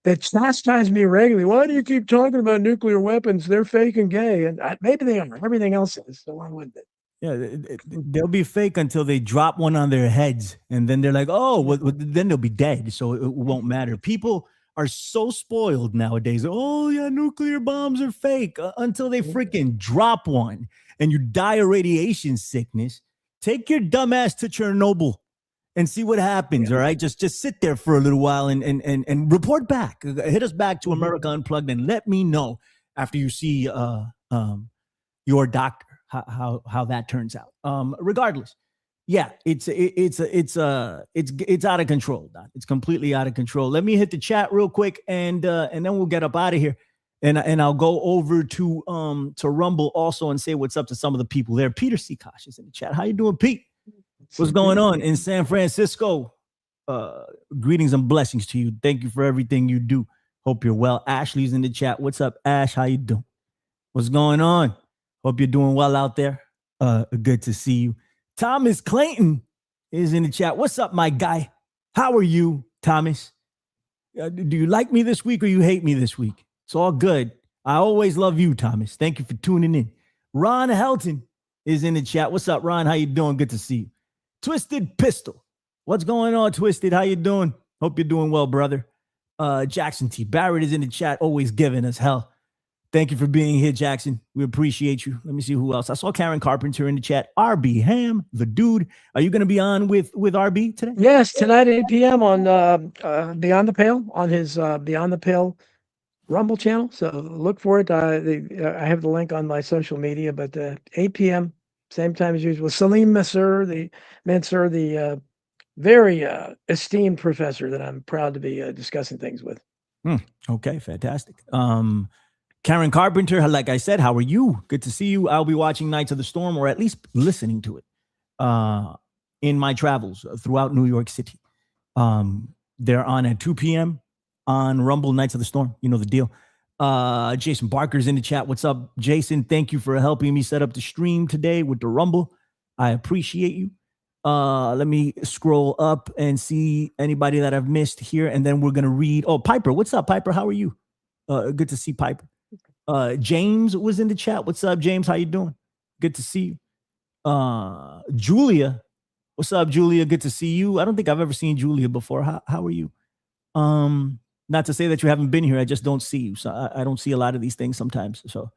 that chastise me regularly. Why do you keep talking about nuclear weapons? They're fake and gay. And maybe they are. Everything else is. So why wouldn't it? Yeah, they'll be fake until they drop one on their heads. And then they're like, oh, well, then they'll be dead. So it won't matter. People are so spoiled nowadays. Oh yeah, nuclear bombs are fake until they freaking drop one and you die of radiation sickness. Take your dumb ass to Chernobyl and see what happens. Yeah. All right, just sit there for a little while and report back. Hit us back to America Unplugged and let me know after you see your doctor how that turns out. Regardless. Yeah, it's out of control, Don. It's completely out of control. Let me hit the chat real quick, and then we'll get up out of here, and I'll go over to Rumble also and say what's up to some of the people there. Peter Sikosh is in the chat. How you doing, Pete? What's going on in San Francisco? Greetings and blessings to you. Thank you for everything you do. Hope you're well. Ashley's in the chat. What's up, Ash? How you doing? What's going on? Hope you're doing well out there. Good to see you. Thomas Clayton is in the chat. What's up, my guy? How are you, Thomas? Do you like me this week or you hate me this week? It's all good. I always love you, Thomas. Thank you for tuning in. Ron Helton is in the chat. What's up, Ron? How you doing? Good to see you. Twisted Pistol. What's going on, Twisted? How you doing? Hope you're doing well, brother. Jackson T. Barrett is in the chat, always giving us hell. Thank you for being here, Jackson. We appreciate you. Let me see who else. I saw Karen Carpenter in the chat. RB Ham, the dude. Are you going to be on with RB today? Yes, tonight at 8 p.m. on Beyond the Pale, on his Beyond the Pale Rumble channel. So look for it. I have the link on my social media, but 8 p.m., same time as usual. Salim Mansur, the very esteemed professor that I'm proud to be discussing things with. Okay, fantastic. Karen Carpenter, like I said, how are you? Good to see you. I'll be watching Knights of the Storm, or at least listening to it in my travels throughout New York City. They're on at 2 p.m. on Rumble, Knights of the Storm. You know the deal. Jason Barker's in the chat. What's up, Jason? Thank you for helping me set up the stream today with the Rumble. I appreciate you. Let me scroll up and see anybody that I've missed here, and then we're going to read. Oh, Piper. What's up, Piper? How are you? Good to see Piper. James was in the chat. What's up, James? How you doing? Good to see you. Julia. What's up, Julia? Good to see you. I don't think I've ever seen Julia before. How are you? Not to say that you haven't been here. I just don't see you. So I don't see a lot of these things sometimes. So,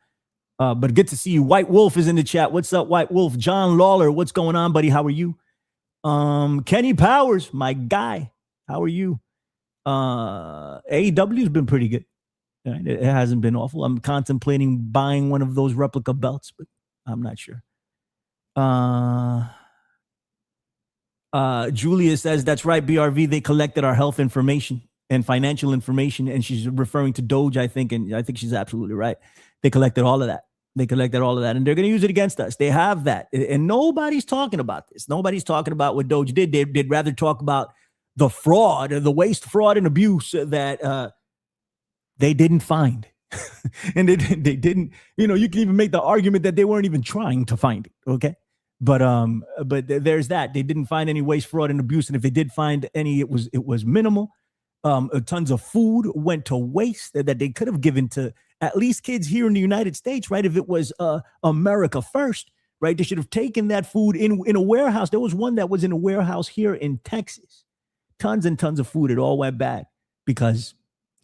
but good to see you. White Wolf is in the chat. What's up, White Wolf? John Lawler. What's going on, buddy? How are you? Kenny Powers, my guy. How are you? AEW's been pretty good. Right? It hasn't been awful. I'm contemplating buying one of those replica belts, but I'm not sure. Julia says, that's right, BRV. They collected our health information and financial information, and she's referring to Doge, I think, and I think she's absolutely right. They collected all of that. And they're going to use it against us. They have that, and nobody's talking about this. Nobody's talking about what Doge did. They'd rather talk about the fraud, the waste, fraud, and abuse that they didn't find. And they didn't, you can even make the argument that they weren't even trying to find it. Okay. But there's that. They didn't find any waste, fraud, and abuse. And if they did find any, it was minimal. Tons of food went to waste that they could have given to at least kids here in the United States, right? If it was America first, right? They should have taken that food in a warehouse. There was one that was in a warehouse here in Texas. Tons and tons of food. It all went bad because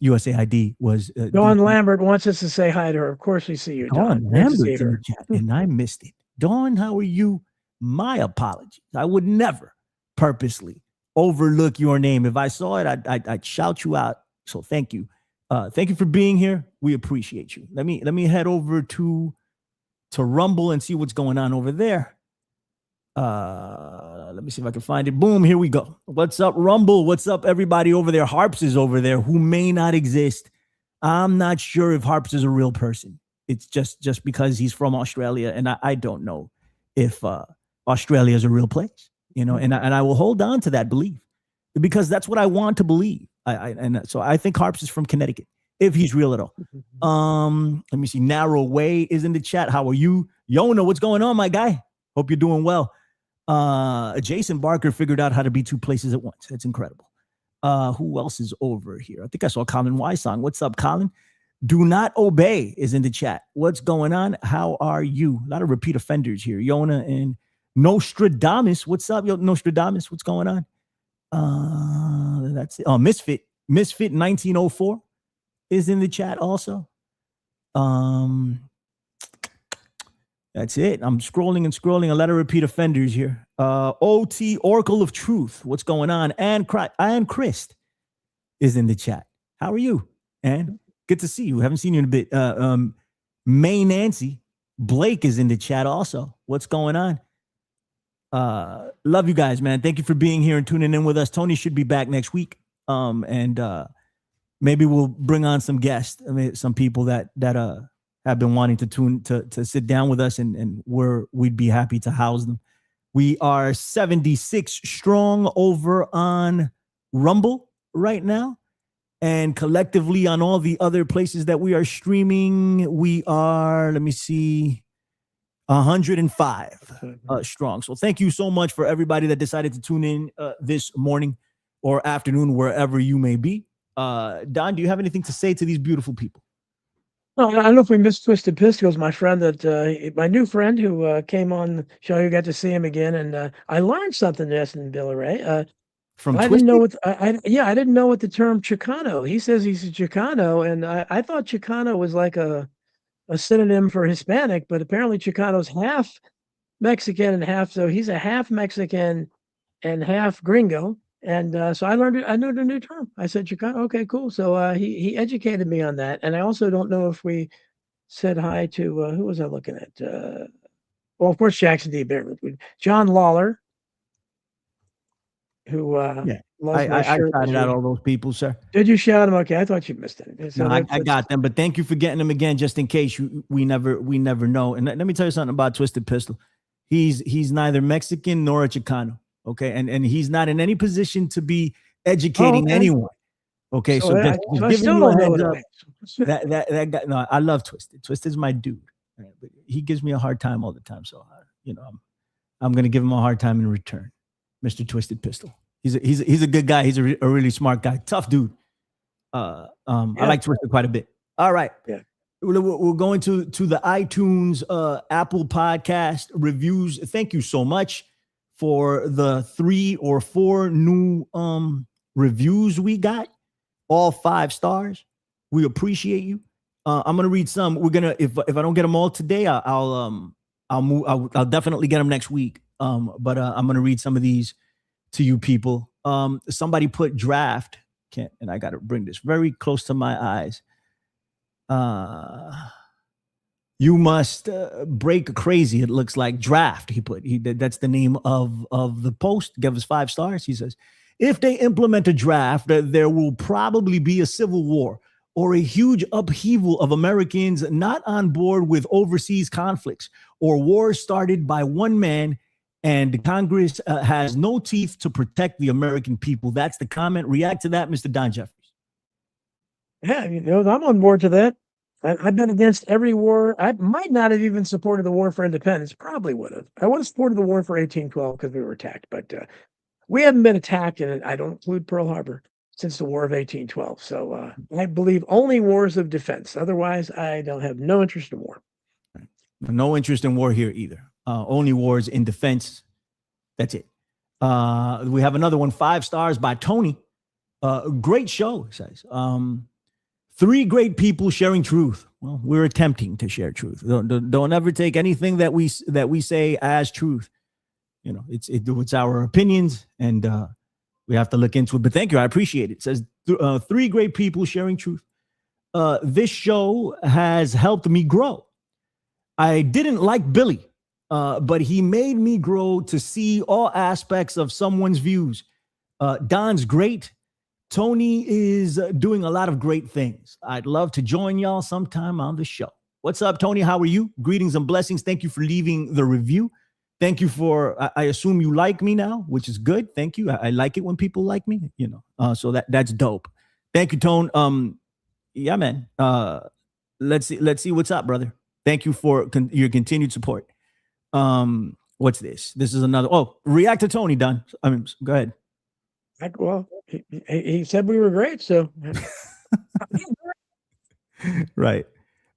USAID was. Dawn Lambert wants us to say hi to her. Of course, we see you, Dawn. Lambert's in the chat, and I missed it. Dawn, how are you? My apologies. I would never purposely overlook your name. If I saw it, I'd shout you out. So thank you. Thank you for being here. We appreciate you. Let me head over to Rumble and see what's going on over there. Let me see if I can find it. Boom, here we go. What's up, Rumble? What's up, everybody over there? Harps is over there, who may not exist. I'm not sure if Harps is a real person. It's just because he's from Australia, and I don't know if Australia is a real place, and I will hold on to that belief because that's what I want to believe. So I think Harps is from Connecticut, if he's real at all. Let me see. Narrow Way is in the chat. How are you? Yona, what's going on, my guy? Hope you're doing well. Jason Barker figured out how to be two places at once. That's incredible. Who else is over here? I think I saw Colin Wysong. What's up, Colin? Do Not Obey is in the chat. What's going on? How are you? A lot of repeat offenders here. Yona and Nostradamus. What's up, yo? Nostradamus, what's going on? That's it. Oh, Misfit 1904 is in the chat also. That's it. I'm scrolling. A lot of repeat offenders here. OT Oracle of Truth. What's going on? And Christ is in the chat. How are you? And good to see you. Haven't seen you in a bit. May Nancy Blake is in the chat also. What's going on? Love you guys, man. Thank you for being here and tuning in with us. Tony should be back next week. And maybe we'll bring on some guests. I mean, some people that have been wanting to sit down with us, and we'd be happy to house them. We are 76 strong over on Rumble right now. And collectively on all the other places that we are streaming, we are, let me see, 105 strong. So thank you so much for everybody that decided to tune in this morning or afternoon, wherever you may be. Don, do you have anything to say to these beautiful people? No, I don't know if we missed Twisted Pistols. My friend my new friend who came on the show, you got to see him again. And I learned something yesterday, Billy Ray. From I Twisted? didn't know what I didn't know what the term Chicano. He says he's a Chicano, and I thought Chicano was like a synonym for Hispanic, but apparently Chicano's half Mexican and half. So he's a half Mexican and half gringo. And so I learned a new term. I said Chicano. Okay, cool. So he educated me on that. And I also don't know if we said hi to who was I looking at? Well, of course, Jackson D. Barrett, John Lawler, who loves my I shirt. shouted out all those people, sir. Did you shout them? Okay, I thought you missed it. So no, I got them, but thank you for getting them again, just in case we never know. And let me tell you something about Twisted Pistol. He's neither Mexican nor a Chicano. Okay, and he's not in any position to be educating anyone. Okay, so I still don't know what it means. That guy. No, I love Twisted. Twisted's my dude. But he gives me a hard time all the time. So I'm gonna give him a hard time in return, Mr. Twisted Pistol. He's a good guy. He's a really smart guy. Tough dude. I like Twisted quite a bit. All right. Yeah. We're going to the iTunes Apple Podcast reviews. Thank you so much for the 3 or 4 new reviews we got. All 5 stars. We appreciate you. I'm gonna read some. We're gonna if I don't get them all today, I'll definitely get them next week. But I'm gonna read some of these to you people. Somebody put draft. And I got to bring this very close to my eyes. You must break crazy. It looks like draft. That's the name of the post. Give us 5 stars. He says, if they implement a draft, there will probably be a civil war or a huge upheaval of Americans not on board with overseas conflicts or wars started by one man, and Congress has no teeth to protect the American people. That's the comment. React to that, Mr. Don Jeffries. Yeah, I'm on board to that. I've been against every war. I might not have even supported the war for independence. Probably would have. I would have supported the war for 1812 because we were attacked. But we haven't been attacked, and I don't include Pearl Harbor, since the War of 1812. So I believe only wars of defense. Otherwise, I don't have no interest in war. No interest in war here either. Only wars in defense. That's it. We have another one, 5 stars by Tony. Great show, it says. 3 great people sharing truth. Well, we're attempting to share truth. Don't ever take anything that we say as truth. It's our opinions, and we have to look into it. But thank you, I appreciate it. It says 3 great people sharing truth. This show has helped me grow. I didn't like Billy, but he made me grow to see all aspects of someone's views. Don's great. Tony is doing a lot of great things. I'd love to join y'all sometime on the show. What's up, Tony? How are you? Greetings and blessings. Thank you for leaving the review. Thank you for, I assume you like me now, which is good. Thank you. I like it when people like me, so that's dope. Thank you, Tone. Yeah, man. Let's see what's up, brother. Thank you for your continued support. What's this? This is another. Oh, react to Tony, Don. Go ahead. Well, he said we were great, so. Right.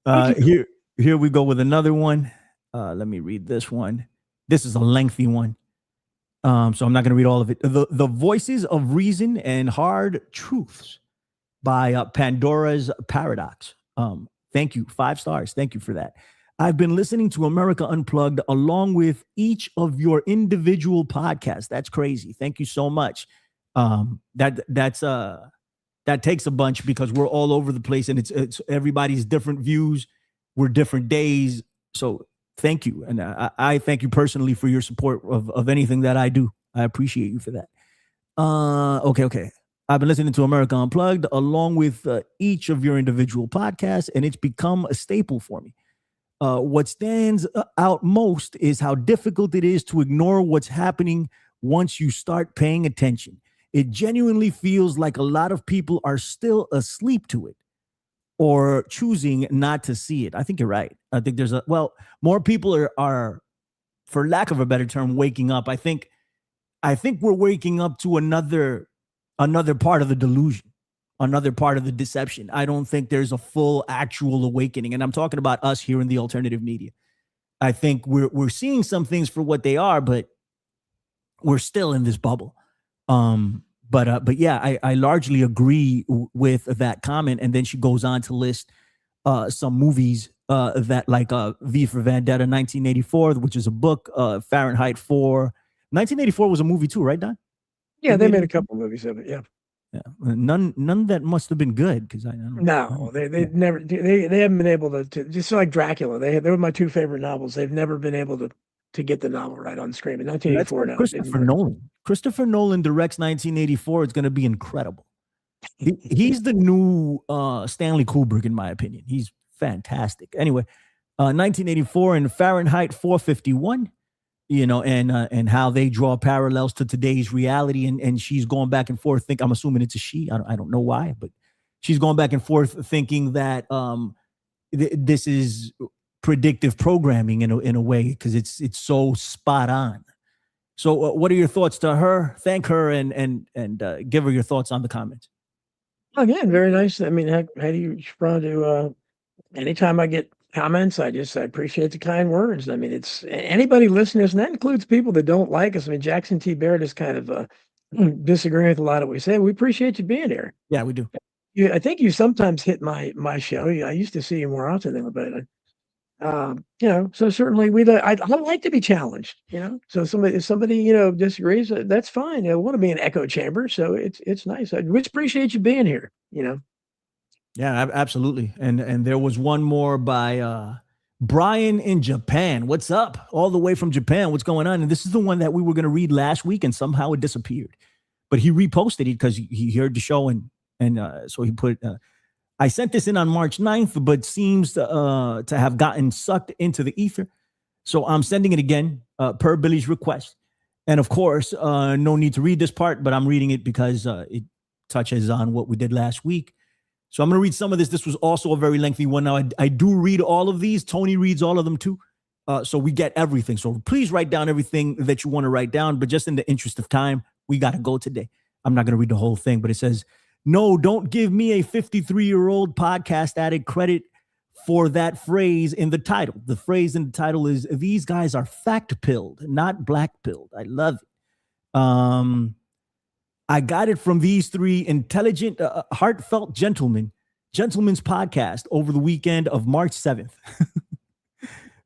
Here we go with another one. Let me read this one. This is a lengthy one. So I'm not going to read all of it. The Voices of Reason and Hard Truths by Pandora's Paradox. Thank you. 5 stars. Thank you for that. I've been listening to America Unplugged along with each of your individual podcasts. That's crazy. Thank you so much. That takes a bunch because we're all over the place, and it's everybody's different views. We're different days. So thank you. And I thank you personally for your support of anything that I do. I appreciate you for that. Okay. I've been listening to America Unplugged along with each of your individual podcasts, and it's become a staple for me. What stands out most is how difficult it is to ignore what's happening once you start paying attention. It genuinely feels like a lot of people are still asleep to it or choosing not to see it. I think you're right. I think there's more people are, for lack of a better term, waking up. I think we're waking up to another part of the delusion, another part of the deception. I don't think there's a full actual awakening. And I'm talking about us here in the alternative media. I think we're seeing some things for what they are, but we're still in this bubble. But yeah, I largely agree with that comment. And then she goes on to list some movies that like V for Vendetta 1984, which is a book, Fahrenheit 4. 1984 was a movie too, right, Don? Yeah, they made a couple movies of it. Yeah. Yeah, none that must have been good because I don't know. They never they haven't been able to just like Dracula. They were my two favorite novels. They've never been able to get the novel right on screen. In 1984, Christopher Nolan. Christopher Nolan directs 1984. It's going to be incredible. He's the new Stanley Kubrick, in my opinion. He's fantastic. Anyway, 1984 and Fahrenheit 451. And how they draw parallels to today's reality. And she's going back and forth. I'm assuming it's a she. I don't know why, but she's going back and forth thinking that this is predictive programming in a way because it's so spot on. So what are your thoughts to her? Thank her and give her your thoughts on the comments. Again, very nice. I mean, how do you respond to anytime I get comments? I appreciate the kind words. I mean, it's anybody listening, and that includes people that don't like us. I mean, Jackson T. Barrett is kind of disagreeing with a lot of what we say. We appreciate you being here. Yeah, we do. I think you sometimes hit my show. I used to see you more often than, but so certainly I like to be challenged. So if somebody disagrees, that's fine. I want to be an echo chamber, so it's nice. I just appreciate you being here. Yeah, absolutely. And there was one more by Brian in Japan. What's up? All the way from Japan. What's going on? And this is the one that we were going to read last week, and somehow it disappeared. But he reposted it because he heard the show, and so he put. I sent this in on March 9th, but seems to have gotten sucked into the ether. So I'm sending it again per Billy's request. And of course, no need to read this part, but I'm reading it because it touches on what we did last week. So I'm going to read some of this. This was also a very lengthy one. Now, I do read all of these. Tony reads all of them too. So we get everything. So please write down everything that you want to write down. But just in the interest of time, we got to go today. I'm not going to read the whole thing, but it says, no, don't give me a 53-year-old podcast addict credit for that phrase in the title. The phrase in the title is, these guys are fact-pilled, not black-pilled. I love it. I got it from these three intelligent, heartfelt gentlemen's podcast over the weekend of March 7th.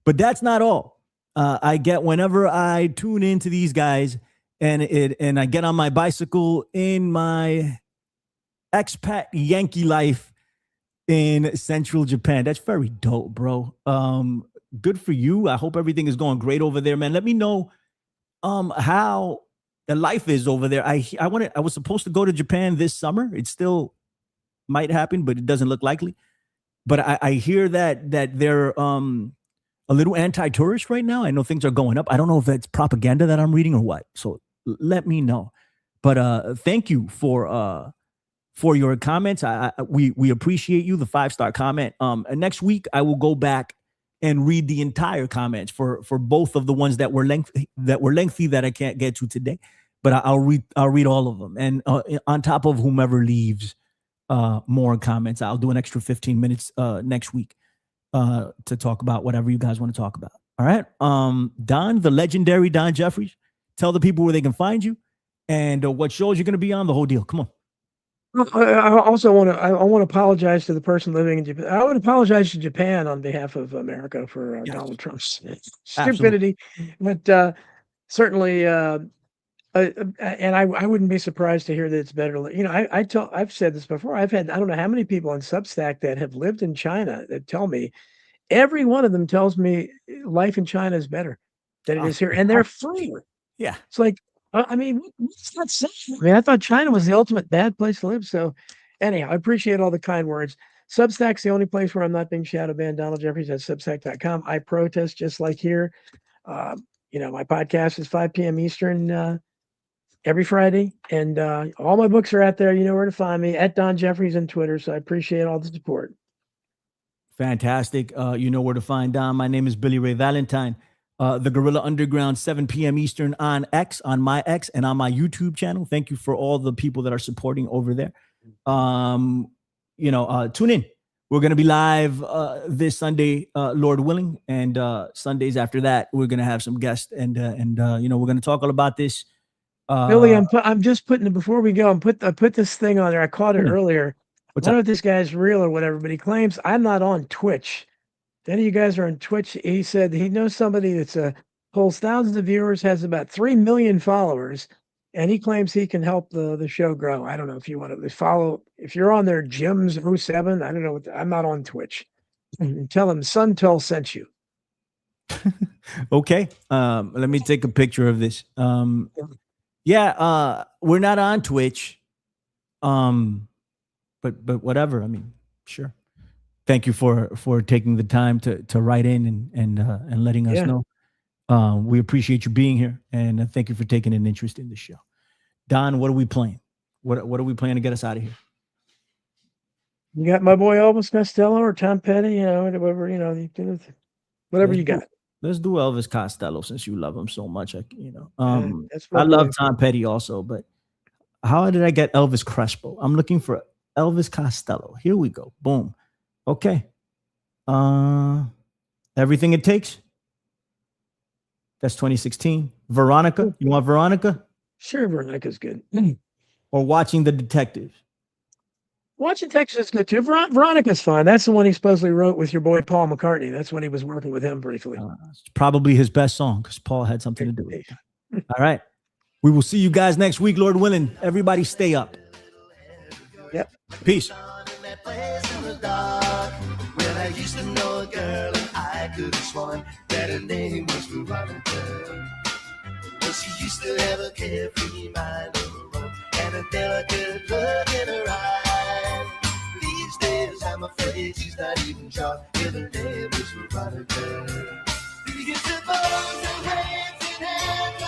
But that's not all. I get whenever I tune into these guys and I get on my bicycle in my expat Yankee life in central Japan. That's very dope, bro. Good for you. I hope everything is going great over there, man. Let me know how the life is over there. I was supposed to go to Japan this summer. It still might happen, but it doesn't look likely. But I hear that they're a little anti-tourist right now. I know things are going up. I don't know if that's propaganda that I'm reading or what. So let me know. But thank you for your comments. We appreciate you. The 5-star comment. Next week I will go back and read the entire comments for both of the ones that were lengthy that I can't get to today. But I'll read all of them, and on top of whomever leaves more comments, I'll do an extra 15 minutes next week to talk about whatever you guys want to talk about. All right, Don, the legendary Don Jeffries, tell the people where they can find you and what shows you're going to be on. The whole deal. Come on. I also want to apologize to the person living in Japan. I would apologize to Japan on behalf of America for Donald Trump's stupidity. Absolutely. But certainly, and I wouldn't be surprised to hear that it's better. I've said this before. I've had, I don't know how many people on Substack that have lived in China that tell me, every one of them tells me life in China is better than it is here, and they're free. Yeah, it's like. I mean, what's that saying? I mean, I thought China was the ultimate bad place to live. So anyhow, I appreciate all the kind words. Substack's the only place where I'm not being shadow banned. Donald Jeffries at Substack.com. I protest just like here. My podcast is 5 p.m. Eastern every Friday, and all my books are out there. You know where to find me, at Don Jeffries on Twitter. So I appreciate all the support. Fantastic. You know where to find Don. My name is Billy Ray Valentine. The Gorilla Underground, 7 p.m. Eastern on X, on my X, and on my YouTube channel. Thank you for all the people that are supporting over there. Tune in. We're going to be live this Sunday, Lord willing, and Sundays after that, we're going to have some guests, and we're going to talk all about this. Billy, I'm just putting it before we go. I put this thing on there. I caught it earlier. I don't know if this guy's real or whatever, but he claims I'm not on Twitch. If any of you guys are on Twitch, he said he knows somebody that's holds thousands of viewers, has about 3 million followers, and he claims he can help the show grow. I don't know if you want to follow. If you're on there, Jims07, I don't know. I'm not on Twitch. And tell him Suntel sent you. Okay. Let me take a picture of this. We're not on Twitch. But whatever. I mean, sure. Thank you for taking the time to write in and letting us know. We appreciate you being here, and thank you for taking an interest in the show. Don, what are we playing? What are we playing to get us out of here? You got my boy Elvis Costello or Tom Petty, whatever you got. Let's do Elvis Costello since you love him so much. I I love Tom Petty also, but how did I get Elvis Crespo? I'm looking for Elvis Costello. Here we go. Boom. Okay. Everything It Takes. That's 2016. Veronica. You want Veronica? Sure, Veronica's good. Or Watching the Detectives? Watching Texas is good too. Veronica's fine. That's the one he supposedly wrote with your boy Paul McCartney. That's when he was working with him briefly. It's probably his best song because Paul had something to do with it. All right. We will see you guys next week, Lord willing. Everybody stay up. Yep. Peace. I used to know a girl and I could have sworn that her name was Veronica. Well, she used to have a carefree mind of her own and a delicate look in her eye. These days I'm afraid she's not even sure if her name was Veronica. Do you suppose her hands in hands